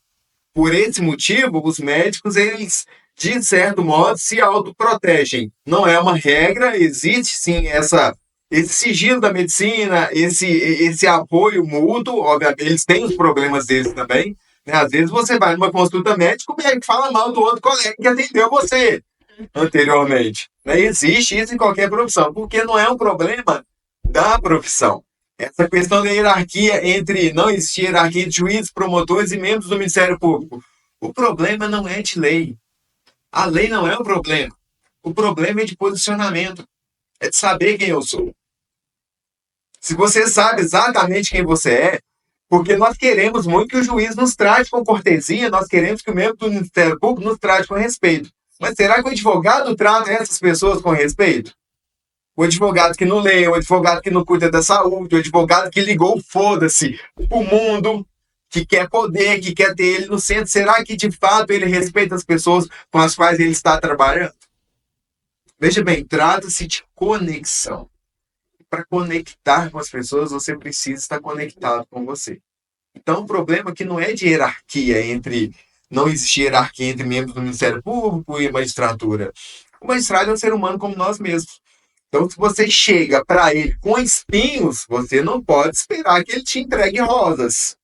por esse motivo, os médicos, eles, de certo modo, se autoprotegem. Não é uma regra, existe sim esse sigilo da medicina, esse apoio mútuo. Obviamente, eles têm os problemas deles também, né? Às vezes você vai numa consulta médica, o médico fala mal do outro colega que atendeu você anteriormente, né? Existe isso em qualquer profissão, porque não é um problema da profissão. Essa questão da hierarquia não existir hierarquia de juízes, promotores e membros do Ministério Público. O problema não é de lei. A lei não é o problema. O problema é de posicionamento. É de saber quem eu sou. Se você sabe exatamente quem você é, porque nós queremos muito que o juiz nos trate com cortesia, nós queremos que o membro do Ministério Público nos trate com respeito. Mas será que o advogado trata essas pessoas com respeito? O advogado que não lê, o advogado que não cuida da saúde, o advogado que ligou foda-se o mundo, que quer poder, que quer ter ele no centro. Será que de fato ele respeita as pessoas com as quais ele está trabalhando? Veja bem, trata-se de conexão. Para conectar com as pessoas, você precisa estar conectado com você. Então, o problema é que não é de hierarquia não existe hierarquia entre membros do Ministério Público e magistratura. O magistrado é um ser humano como nós mesmos. Então, se você chega para ele com espinhos, você não pode esperar que ele te entregue rosas.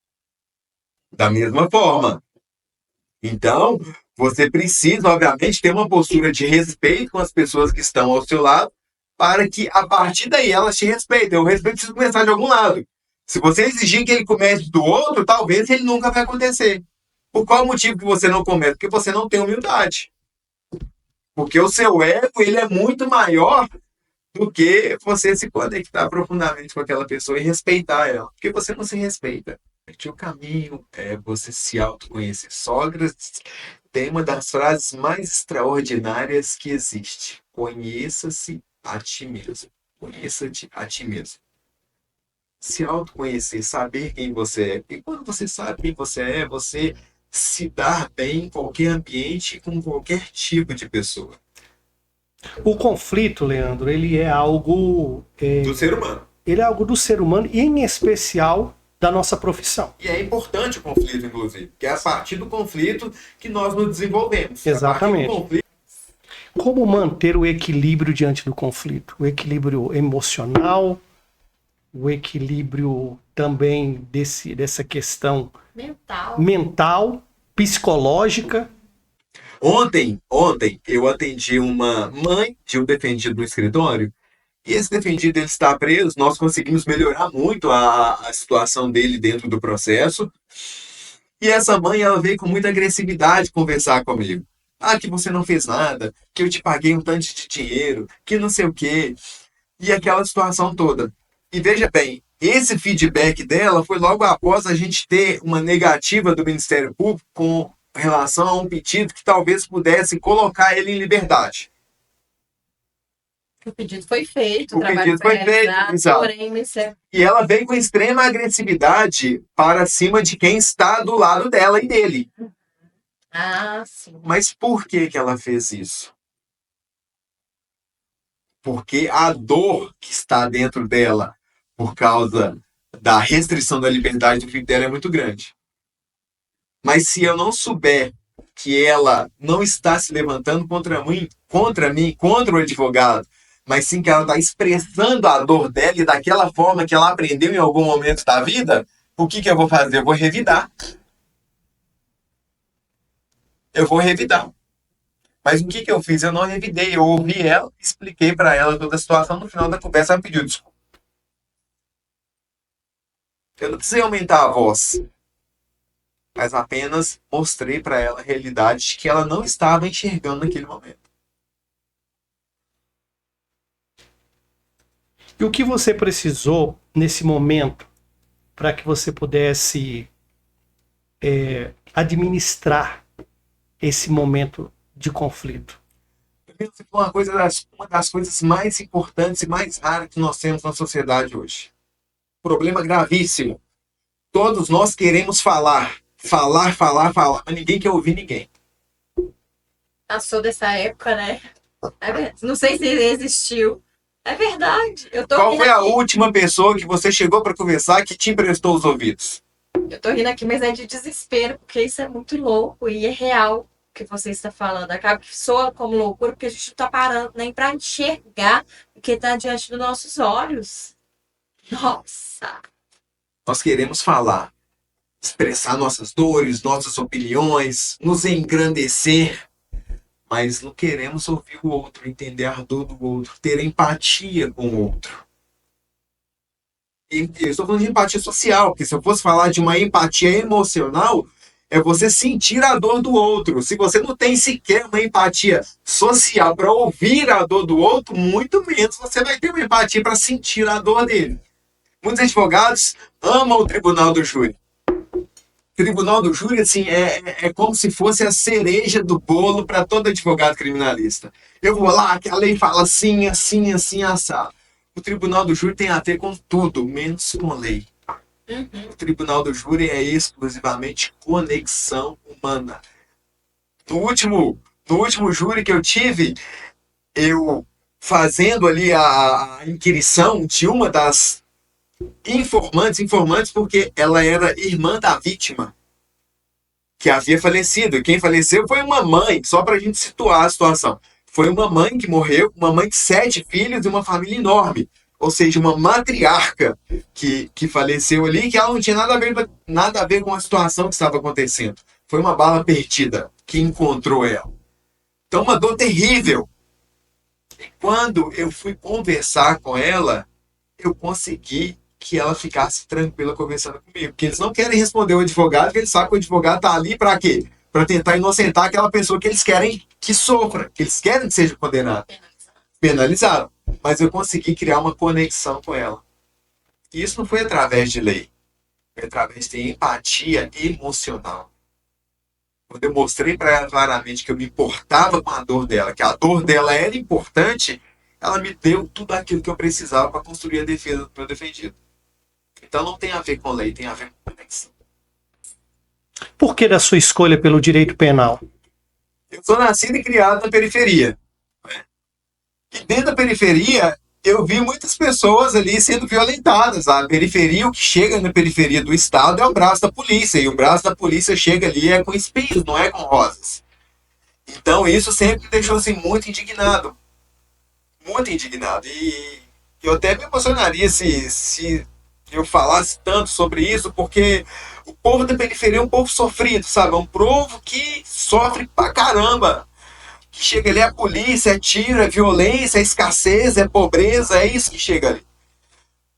Da mesma forma. Então, você precisa, obviamente, ter uma postura de respeito com as pessoas que estão ao seu lado, para que, a partir daí, elas te respeitem. O respeito precisa começar de algum lado. Se você exigir que ele comece do outro, talvez ele nunca vai acontecer. Por qual motivo que você não começa? Porque você não tem humildade. Porque o seu ego, ele é muito maior do que você se conectar profundamente com aquela pessoa e respeitar ela. Porque você não se respeita. O caminho é você se autoconhecer. Sócrates tem uma das frases mais extraordinárias que existe. Conheça-se a ti mesmo. Conheça-te a ti mesmo. Se autoconhecer, saber quem você é. E quando você sabe quem você é, você se dá bem em qualquer ambiente com qualquer tipo de pessoa. O conflito, Leandro, ele é algo... Do ser humano. Ele é algo do ser humano e, em especial, da nossa profissão. E é importante o conflito, inclusive. Porque é a partir do conflito que nós nos desenvolvemos. Exatamente. Como manter o equilíbrio diante do conflito? O equilíbrio emocional, o equilíbrio também dessa questão mental, psicológica. Ontem eu atendi uma mãe de um defendido no escritório. E esse defendido ele está preso. Nós conseguimos melhorar muito a situação dele dentro do processo. E essa mãe ela veio com muita agressividade conversar comigo. Ah, que você não fez nada, que eu te paguei um tanto de dinheiro, que não sei o quê. E aquela situação toda. E veja bem, esse feedback dela foi logo após a gente ter uma negativa do Ministério Público com relação a um pedido que talvez pudesse colocar ele em liberdade. O pedido foi feito, O pedido foi feito, exato. Porém, E ela veio com extrema agressividade para cima de quem está do lado dela e dele. Ah, sim. Mas por que ela fez isso? Porque a dor que está dentro dela por causa da restrição da liberdade do filho dela é muito grande. Mas se eu não souber que ela não está se levantando contra mim, contra o advogado, mas sim que ela está expressando a dor dela e daquela forma que ela aprendeu em algum momento da vida, o que eu vou fazer? Eu vou revidar. Mas o que eu fiz? Eu não revidei. Eu ouvi ela, expliquei para ela toda a situação. No final da conversa, ela pediu desculpa. Eu não precisei aumentar a voz, mas apenas mostrei para ela a realidade que ela não estava enxergando naquele momento. E o que você precisou nesse momento para que você pudesse administrar esse momento de conflito? Uma das coisas mais importantes e mais raras que nós temos na sociedade hoje. Problema gravíssimo. Todos nós queremos falar, mas ninguém quer ouvir ninguém. Passou dessa época, né? Não sei se existiu. É verdade. Qual foi a última pessoa que você chegou para conversar que te emprestou os ouvidos? Eu tô rindo aqui, mas é de desespero, porque isso é muito louco e é real o que você está falando. Acaba que soa como loucura, porque a gente não tá parando nem para enxergar o que está diante dos nossos olhos. Nossa! Nós queremos falar, expressar nossas dores, nossas opiniões, nos engrandecer, mas não queremos ouvir o outro, entender a dor do outro, ter empatia com o outro. E eu estou falando de empatia social, porque se eu fosse falar de uma empatia emocional, é você sentir a dor do outro. Se você não tem sequer uma empatia social para ouvir a dor do outro, muito menos você vai ter uma empatia para sentir a dor dele. Muitos advogados amam o tribunal do júri. O tribunal do júri, assim, é como se fosse a cereja do bolo para todo advogado criminalista. Eu vou lá, que a lei fala assim, assim, assim, assado. O tribunal do júri tem a ver com tudo, menos com lei. O tribunal do júri é exclusivamente conexão humana. No último júri que eu tive, eu fazendo ali a inquirição de uma das informantes porque ela era irmã da vítima que havia falecido. E quem faleceu foi uma mãe, só para a gente situar a situação. Foi uma mãe que morreu, uma mãe de 7 filhos e uma família enorme. Ou seja, uma matriarca que faleceu ali, que ela não tinha nada a ver com a situação que estava acontecendo. Foi uma bala perdida que encontrou ela. Então, uma dor terrível. E quando eu fui conversar com ela, eu consegui que ela ficasse tranquila conversando comigo. Porque eles não querem responder o advogado, porque eles sabem que o advogado está ali para quê? Para tentar inocentar aquela pessoa que eles querem que sofra, que eles querem que seja condenado, penalizado. Mas eu consegui criar uma conexão com ela. E isso não foi através de lei, foi através de empatia emocional. Quando eu mostrei para ela claramente que eu me importava com a dor dela, que a dor dela era importante, ela me deu tudo aquilo que eu precisava para construir a defesa do meu defendido. Então não tem a ver com lei, tem a ver com conexão. Por que da sua escolha pelo direito penal? Eu sou nascido e criado na periferia. E dentro da periferia, eu vi muitas pessoas ali sendo violentadas. A periferia, o que chega na periferia do estado é o braço da polícia. E o braço da polícia chega ali é com espinhos, não é com rosas. Então isso sempre me deixou assim, muito indignado. Muito indignado. E eu até me emocionaria se eu falasse tanto sobre isso, porque o povo da periferia é um povo sofrido, sabe? É um povo que sofre pra caramba. Que chega ali, é polícia, é tiro, é violência, é escassez, é pobreza, é isso que chega ali.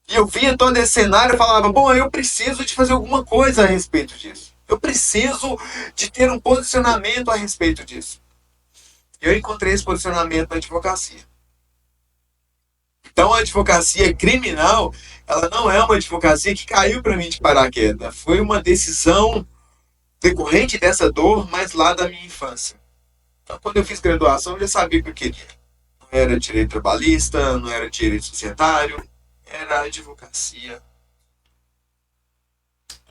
E eu via todo esse cenário e falava, bom, eu preciso de fazer alguma coisa a respeito disso. Eu preciso de ter um posicionamento a respeito disso. E eu encontrei esse posicionamento na advocacia. Então a advocacia criminal, ela não é uma advocacia que caiu para mim de paraquedas. Foi uma decisão decorrente dessa dor, mas lá da minha infância. Então, quando eu fiz graduação, eu já sabia o que eu queria. Não era direito trabalhista, não era direito societário, era advocacia.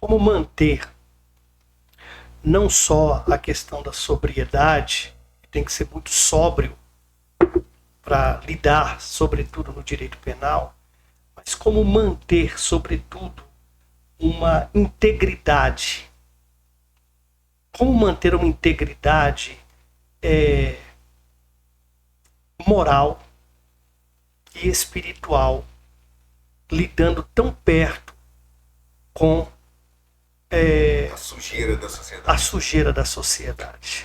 Como manter não só a questão da sobriedade, tem que ser muito sóbrio para lidar, sobretudo no direito penal, mas como manter, sobretudo, uma integridade. Como manter uma integridade moral e espiritual, lidando tão perto com A sujeira da sociedade. a sujeira da sociedade.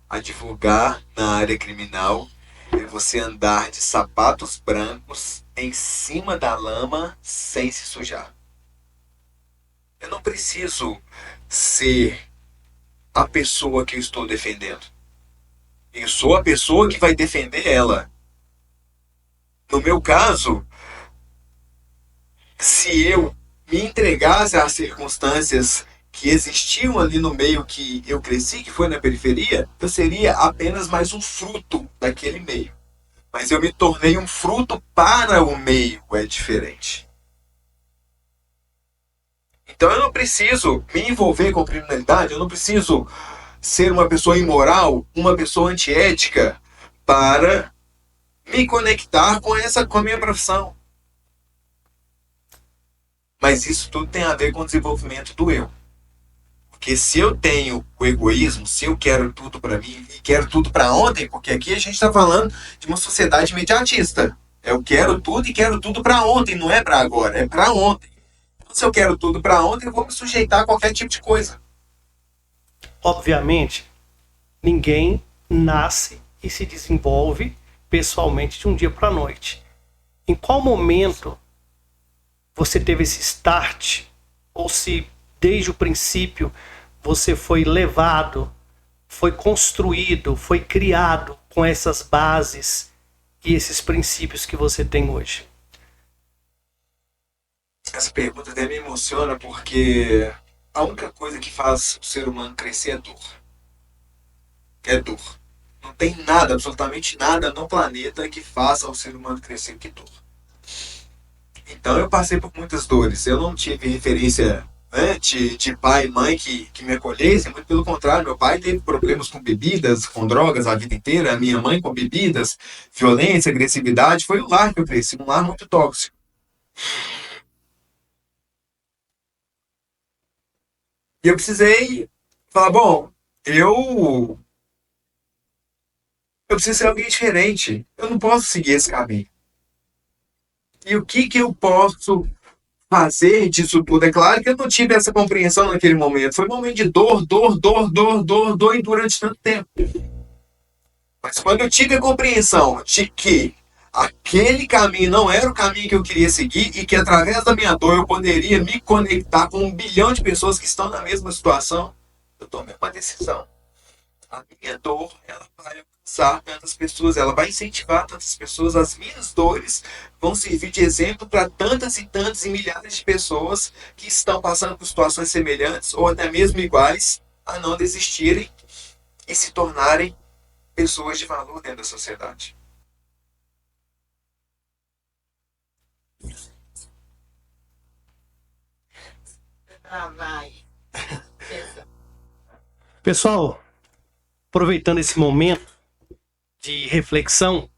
Advogar na área criminal é você andar de sapatos brancos em cima da lama sem se sujar. Eu não preciso ser a pessoa que eu estou defendendo. Eu sou a pessoa que vai defender ela. No meu caso, se eu me entregasse às circunstâncias que existiam ali no meio que eu cresci, que foi na periferia, eu seria apenas mais um fruto daquele meio. Mas eu me tornei um fruto para o meio, é diferente. Então eu não preciso me envolver com criminalidade, eu não preciso ser uma pessoa imoral, uma pessoa antiética para me conectar com a minha profissão. Mas isso tudo tem a ver com o desenvolvimento do eu. Porque se eu tenho o egoísmo, se eu quero tudo para mim e quero tudo para ontem, porque aqui a gente está falando de uma sociedade imediatista. Eu quero tudo e quero tudo para ontem, não é para agora, é para ontem. Então, se eu quero tudo para ontem, eu vou me sujeitar a qualquer tipo de coisa. Obviamente, ninguém nasce e se desenvolve pessoalmente de um dia para a noite. Em qual momento você teve esse start? Ou se desde o princípio você foi levado, foi construído, foi criado com essas bases e esses princípios que você tem hoje? Essa pergunta até me emociona porque a única coisa que faz o ser humano crescer é dor. É dor. Não tem nada, absolutamente nada no planeta que faça o ser humano crescer que dor. Então eu passei por muitas dores. Eu não tive referência, né, de pai e mãe que me acolhessem. Muito pelo contrário, meu pai teve problemas com bebidas, com drogas a vida inteira. A minha mãe com bebidas, violência, agressividade. Foi o lar que eu cresci, um lar muito tóxico. E eu precisei falar, bom, eu preciso ser alguém diferente. Eu não posso seguir esse caminho. E o que que eu posso fazer disso tudo? É claro que eu não tive essa compreensão naquele momento. Foi um momento de dor, dor, dor, dor, dor, dor e durante tanto tempo. Mas quando eu tive a compreensão de que aquele caminho não era o caminho que eu queria seguir e que através da minha dor eu poderia me conectar com 1 bilhão de pessoas que estão na mesma situação, eu tomei uma decisão. A minha dor, ela vai alcançar tantas pessoas, ela vai incentivar tantas pessoas. As minhas dores vão servir de exemplo para tantas e tantas e milhares de pessoas que estão passando por situações semelhantes ou até mesmo iguais a não desistirem e se tornarem pessoas de valor dentro da sociedade. Vai. Pessoal, aproveitando esse momento de reflexão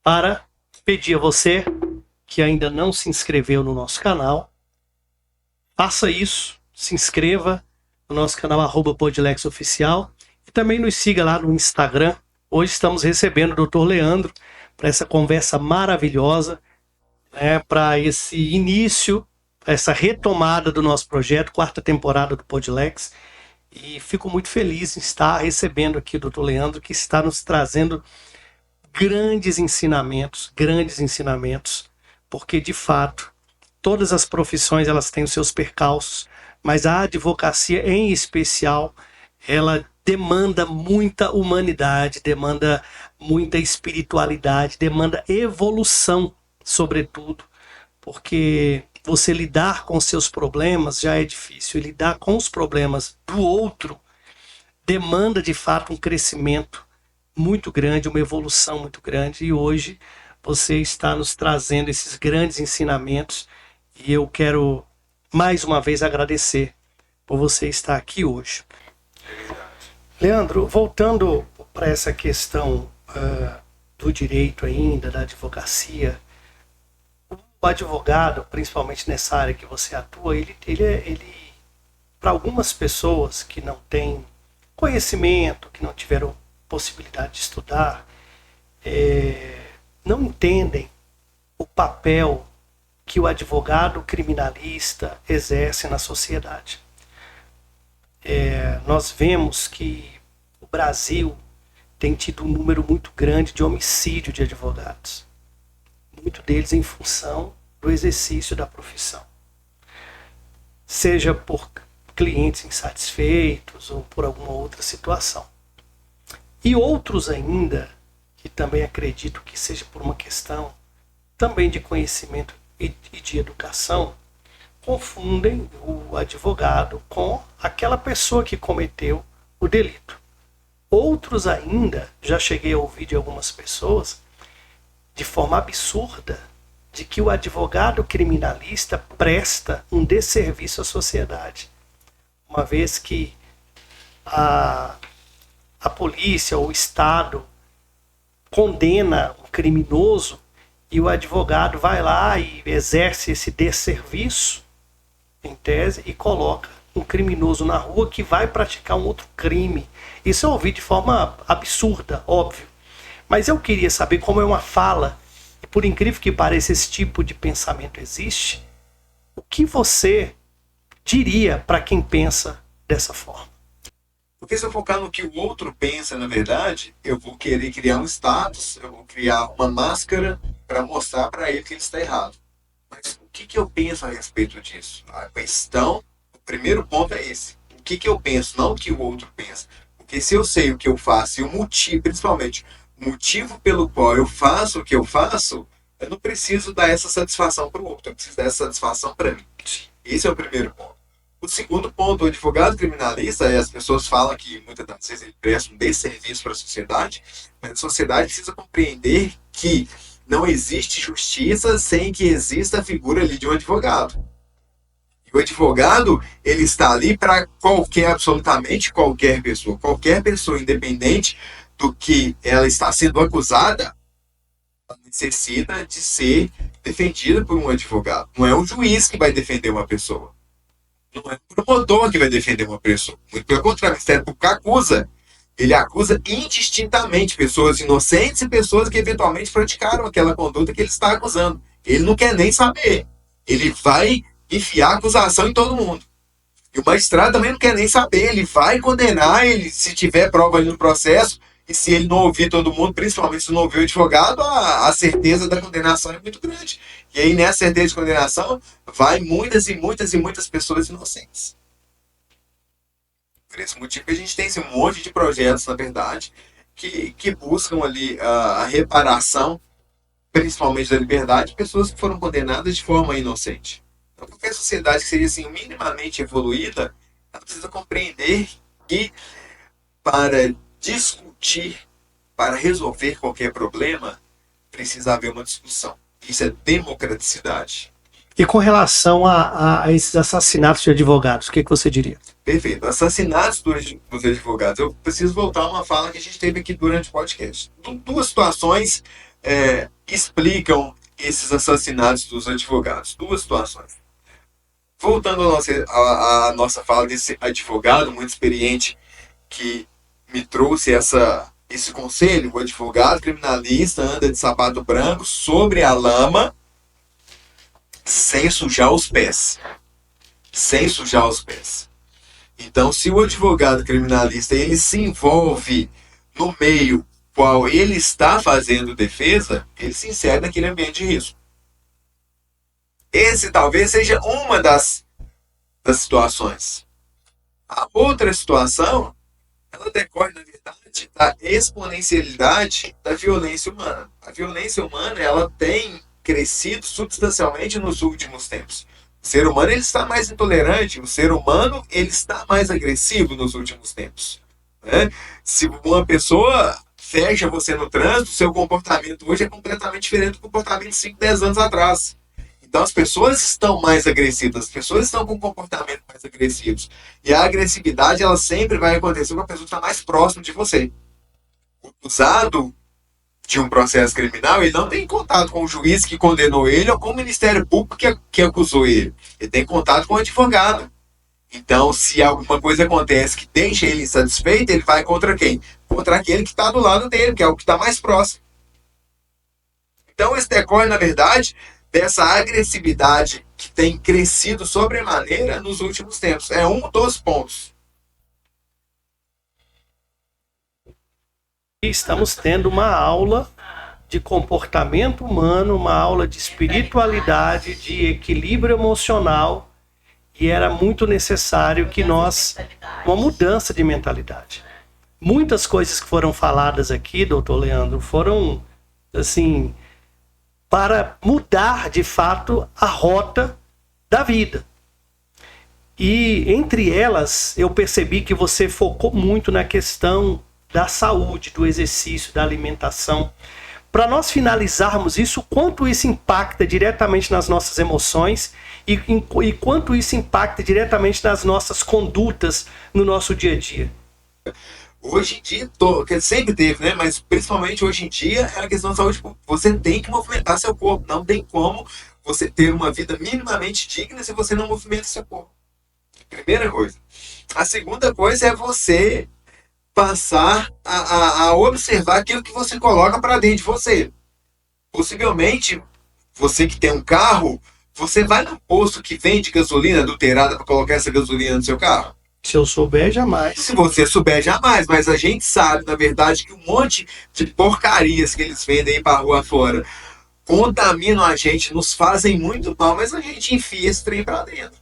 para pedir a você que ainda não se inscreveu no nosso canal, faça isso, se inscreva no nosso canal @podlexoficial e também nos siga lá no Instagram. Hoje estamos recebendo o Dr. Leandro para essa conversa maravilhosa, né, para esse início, essa retomada do nosso projeto, 4ª temporada do Podlex. E fico muito feliz em estar recebendo aqui o Dr. Leandro, que está nos trazendo grandes ensinamentos, porque de fato todas as profissões elas têm os seus percalços, mas a advocacia em especial, ela demanda muita humanidade, demanda muita espiritualidade, demanda evolução, sobretudo, porque você lidar com seus problemas já é difícil, e lidar com os problemas do outro demanda de fato um crescimento muito grande, uma evolução muito grande, e hoje você está nos trazendo esses grandes ensinamentos e eu quero mais uma vez agradecer por você estar aqui hoje. Leandro, voltando para essa questão do direito ainda, da advocacia, o advogado, principalmente nessa área que você atua, ele para algumas pessoas que não têm conhecimento, que não tiveram possibilidade de estudar, não entendem o papel que o advogado criminalista exerce na sociedade. Nós vemos que o Brasil tem tido um número muito grande de homicídio de advogados. Muito deles em função do exercício da profissão. Seja por clientes insatisfeitos ou por alguma outra situação. E outros ainda, que também acredito que seja por uma questão também de conhecimento e de educação, confundem o advogado com aquela pessoa que cometeu o delito. Outros ainda, já cheguei a ouvir de algumas pessoas, de forma absurda, de que o advogado criminalista presta um desserviço à sociedade, uma vez que a polícia ou o Estado condena um criminoso e o advogado vai lá e exerce esse desserviço, em tese, e coloca um criminoso na rua que vai praticar um outro crime. Isso eu ouvi de forma absurda, óbvio. Mas eu queria saber como é uma fala, e por incrível que pareça esse tipo de pensamento existe, o que você diria para quem pensa dessa forma? Porque se eu focar no que o outro pensa, na verdade, eu vou querer criar um status, eu vou criar uma máscara para mostrar para ele que ele está errado. Mas o que eu penso a respeito disso? A questão, o primeiro ponto é esse. O que eu penso, não o que o outro pensa. Porque se eu sei o que eu faço e o motivo, principalmente, o motivo pelo qual eu faço o que eu faço, eu não preciso dar essa satisfação para o outro, eu preciso dar essa satisfação para mim. Esse é o primeiro ponto. O segundo ponto, o advogado criminalista, as pessoas falam que muitas das vezes ele presta um desserviço para a sociedade, mas a sociedade precisa compreender que não existe justiça sem que exista a figura ali de um advogado. E o advogado, ele está ali para absolutamente qualquer pessoa, independente do que ela está sendo acusada, ela necessita de ser defendida por um advogado. Não é o juiz que vai defender uma pessoa. Não é o promotor que vai defender uma pessoa. Muito pelo contrário, o Ministério Público acusa. Ele acusa indistintamente pessoas inocentes e pessoas que eventualmente praticaram aquela conduta que ele está acusando. Ele não quer nem saber. Ele vai enfiar acusação em todo mundo. E o magistrado também não quer nem saber. Ele vai condenar, se tiver prova ali no processo, e se ele não ouvir todo mundo, principalmente se não ouvir o advogado, a certeza da condenação é muito grande. E aí, nessa certeza de condenação, vai muitas e muitas e muitas pessoas inocentes. Por esse motivo que a gente tem esse monte de projetos, na verdade, que buscam ali a reparação, principalmente da liberdade, de pessoas que foram condenadas de forma inocente. Então, qualquer sociedade que seja assim, minimamente evoluída, ela precisa compreender que para discutir, para resolver qualquer problema, precisa haver uma discussão. Isso é democraticidade. E com relação a esses assassinatos de advogados, o que você diria? Perfeito. Assassinatos dos advogados. Eu preciso voltar a uma fala que a gente teve aqui durante o podcast. Duas situações explicam esses assassinatos dos advogados. Duas situações. Voltando à nossa fala desse advogado muito experiente que me trouxe esse conselho, o advogado criminalista anda de sapato branco sobre a lama sem sujar os pés. Sem sujar os pés. Então, se o advogado criminalista ele se envolve no meio qual ele está fazendo defesa, ele se insere naquele ambiente de risco. Esse talvez seja uma das situações. A outra situação, ela decorre, na verdade, da exponencialidade da violência humana. A violência humana ela tem crescido substancialmente nos últimos tempos. O ser humano ele está mais intolerante, o ser humano ele está mais agressivo nos últimos tempos. Né? Se uma pessoa fecha você no trânsito, seu comportamento hoje é completamente diferente do comportamento de 5, 10 anos atrás. Então as pessoas estão mais agressivas, as pessoas estão com comportamentos mais agressivos. E a agressividade ela sempre vai acontecer com a pessoa que está mais próxima de você. O acusado de um processo criminal, ele não tem contato com o juiz que condenou ele ou com o Ministério Público que acusou ele. Ele tem contato com o advogado. Então, se alguma coisa acontece que deixa ele insatisfeito, ele vai contra quem? Contra aquele que está do lado dele, que é o que está mais próximo. Então, isso decorre, na verdade, dessa agressividade que tem crescido sobremaneira nos últimos tempos. É um dos pontos. Estamos tendo uma aula de comportamento humano, uma aula de espiritualidade, de equilíbrio emocional, e era muito necessário que uma mudança de mentalidade. Muitas coisas que foram faladas aqui, doutor Leandro, foram assim para mudar de fato a rota da vida. E entre elas eu percebi que você focou muito na questão da saúde, do exercício, da alimentação. Para nós finalizarmos isso, quanto isso impacta diretamente nas nossas emoções e quanto isso impacta diretamente nas nossas condutas no nosso dia a dia? Hoje em dia, que sempre teve, né? Mas principalmente hoje em dia, é a questão da saúde. Você tem que movimentar seu corpo. Não tem como você ter uma vida minimamente digna se você não movimenta seu corpo. Primeira coisa. A segunda coisa é você passar a observar aquilo que você coloca para dentro de você. Possivelmente, você que tem um carro, você vai no posto que vende gasolina adulterada para colocar essa gasolina no seu carro? Se eu souber, jamais. Se você souber, jamais. Mas a gente sabe, na verdade, que um monte de porcarias que eles vendem aí para a rua fora contaminam a gente, nos fazem muito mal, mas a gente enfia esse trem para dentro.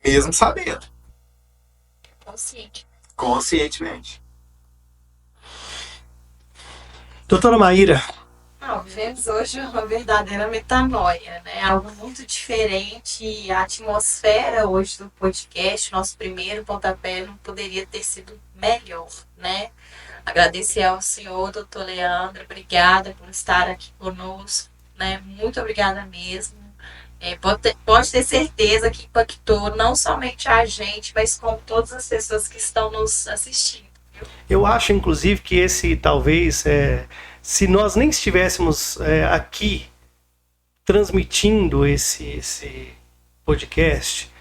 Mesmo sabendo. Conscientemente. Doutora Maíra. Vivemos hoje uma verdadeira metanoia, né? Algo muito diferente. A atmosfera hoje do podcast, nosso primeiro pontapé, não poderia ter sido melhor, né? Agradecer ao senhor, doutor Leandro, obrigada por estar aqui conosco, né? Muito obrigada mesmo. Pode ter certeza que impactou não somente a gente, mas com todas as pessoas que estão nos assistindo. Eu acho, inclusive, que esse talvez, se nós nem estivéssemos aqui transmitindo esse podcast,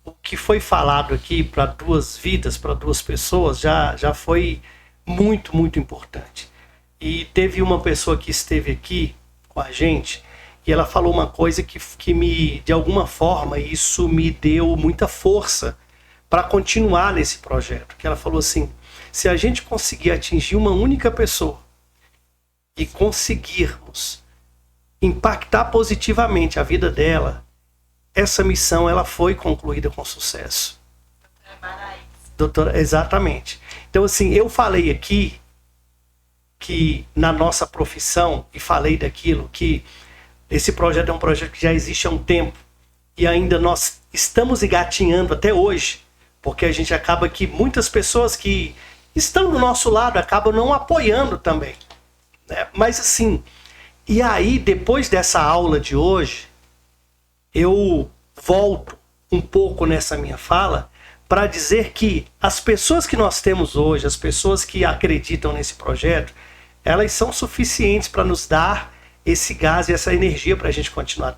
o que foi falado aqui para 2 vidas, para 2 pessoas, já foi muito, muito importante. E teve uma pessoa que esteve aqui com a gente e ela falou uma coisa que me, de alguma forma, isso me deu muita força para continuar nesse projeto. Que ela falou assim: se a gente conseguir atingir uma única pessoa e conseguirmos impactar positivamente a vida dela, essa missão ela foi concluída com sucesso. Doutora, exatamente. Então, assim, eu falei aqui que na nossa profissão, e falei daquilo, que esse projeto é um projeto que já existe há um tempo e ainda nós estamos engatinhando até hoje, porque a gente acaba que muitas pessoas que estão do nosso lado acabam não apoiando também, né? Mas assim, e aí depois dessa aula de hoje, eu volto um pouco nessa minha fala para dizer que as pessoas que nós temos hoje, as pessoas que acreditam nesse projeto, elas são suficientes para nos dar esse gás e essa energia para a gente continuar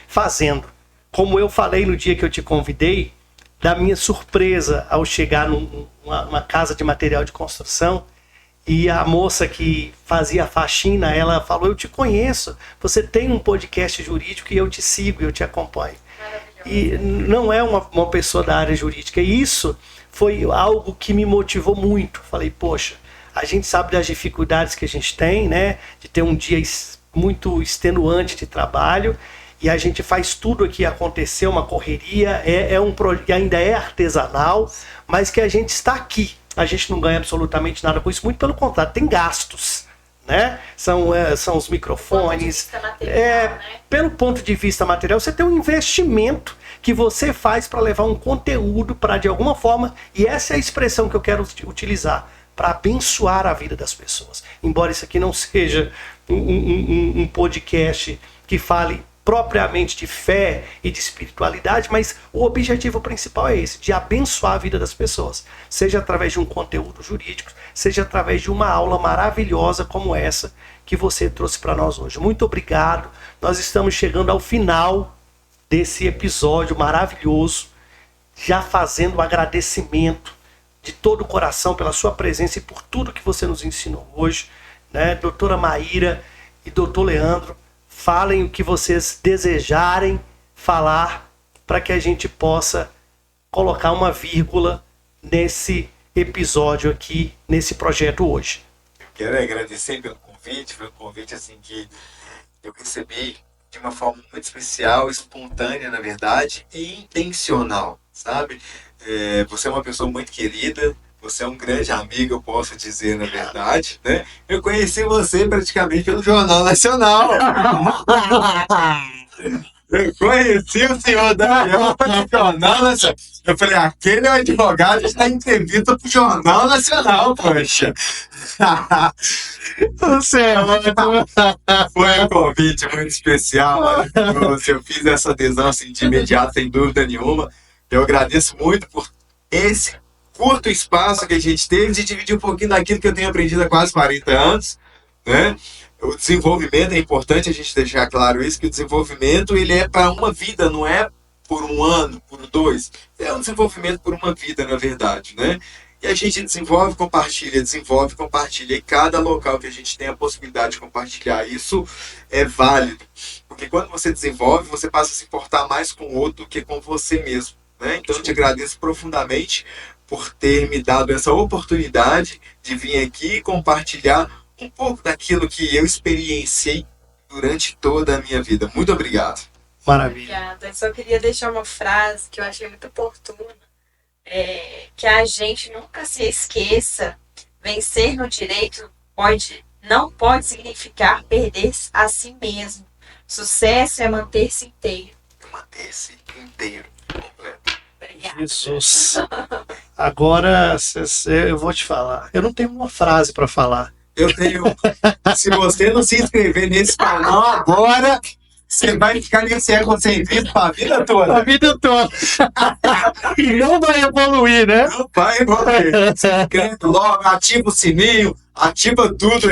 fazendo. Como eu falei no dia que eu te convidei, da minha surpresa ao chegar numa casa de material de construção, e a moça que fazia a faxina, ela falou: eu te conheço, você tem um podcast jurídico e eu te sigo, eu te acompanho. E não é uma pessoa da área jurídica. E isso foi algo que me motivou muito. Falei, poxa, a gente sabe das dificuldades que a gente tem, né? De ter um dia muito extenuante de trabalho. E a gente faz tudo aqui acontecer, uma correria. Ainda é artesanal, mas que a gente está aqui. A gente não ganha absolutamente nada com isso. Muito pelo contrário, tem gastos, né? São os microfones. Né? Pelo ponto de vista material, você tem um investimento que você faz para levar um conteúdo para, de alguma forma, e essa é a expressão que eu quero utilizar, para abençoar a vida das pessoas. Embora isso aqui não seja um podcast que fale propriamente de fé e de espiritualidade, mas o objetivo principal é esse, de abençoar a vida das pessoas, seja através de um conteúdo jurídico, seja através de uma aula maravilhosa como essa que você trouxe para nós hoje. Muito obrigado. Nós estamos chegando ao final desse episódio maravilhoso, já fazendo um agradecimento de todo o coração pela sua presença e por tudo que você nos ensinou hoje, né? Doutora Maíra e doutor Leandro, falem o que vocês desejarem falar para que a gente possa colocar uma vírgula nesse episódio aqui, nesse projeto hoje. Eu quero agradecer pelo convite, foi um convite assim que eu recebi de uma forma muito especial, espontânea, na verdade, e intencional, sabe? Você é uma pessoa muito querida, você é um grande amigo, eu posso dizer, na verdade, né? Eu conheci você praticamente pelo Jornal Nacional. Eu conheci o senhor Daniel pelo Jornal Nacional. Eu falei, aquele é o advogado que está em entrevista pro Jornal Nacional, poxa. Foi um convite muito especial, maravilhoso. Eu fiz essa adesão assim, de imediato, sem dúvida nenhuma. Eu agradeço muito por esse curto espaço que a gente teve de dividir um pouquinho daquilo que eu tenho aprendido há quase 40 anos, né? O desenvolvimento é importante a gente deixar claro isso, que o desenvolvimento ele é para uma vida, não é por um ano, por 2. É um desenvolvimento por uma vida, na verdade, né? E a gente desenvolve, compartilha. E cada local que a gente tem a possibilidade de compartilhar isso é válido. Porque quando você desenvolve, você passa a se importar mais com o outro do que com você mesmo, né? Então eu te agradeço profundamente por ter me dado essa oportunidade de vir aqui e compartilhar um pouco daquilo que eu experienciei durante toda a minha vida. Muito obrigado. Maravilha. Obrigada. Eu só queria deixar uma frase que eu achei muito oportuna. Que a gente nunca se esqueça, vencer no direito não pode significar perder a si mesmo. Sucesso é manter-se inteiro. Manter-se inteiro. Obrigada. Jesus. Agora, eu vou te falar. Eu não tenho uma frase para falar. Eu tenho. Se você não se inscrever nesse canal agora, você vai ficar nesse egocentrismo pra vida toda. A vida toda. E não vai evoluir, né? Não vai evoluir. Se inscreve logo, ativa o sininho, ativa tudo.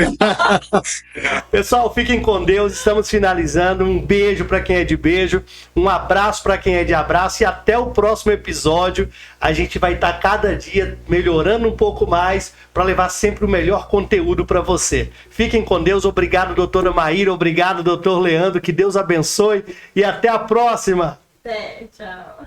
Pessoal, fiquem com Deus. Estamos finalizando. Um beijo para quem é de beijo. Um abraço para quem é de abraço. E até o próximo episódio. A gente vai estar cada dia melhorando um pouco mais para levar sempre o melhor conteúdo para você. Fiquem com Deus. Obrigado, doutora Maíra. Obrigado, doutor Leandro. Que Deus abençoe. E até a próxima. Até, tchau.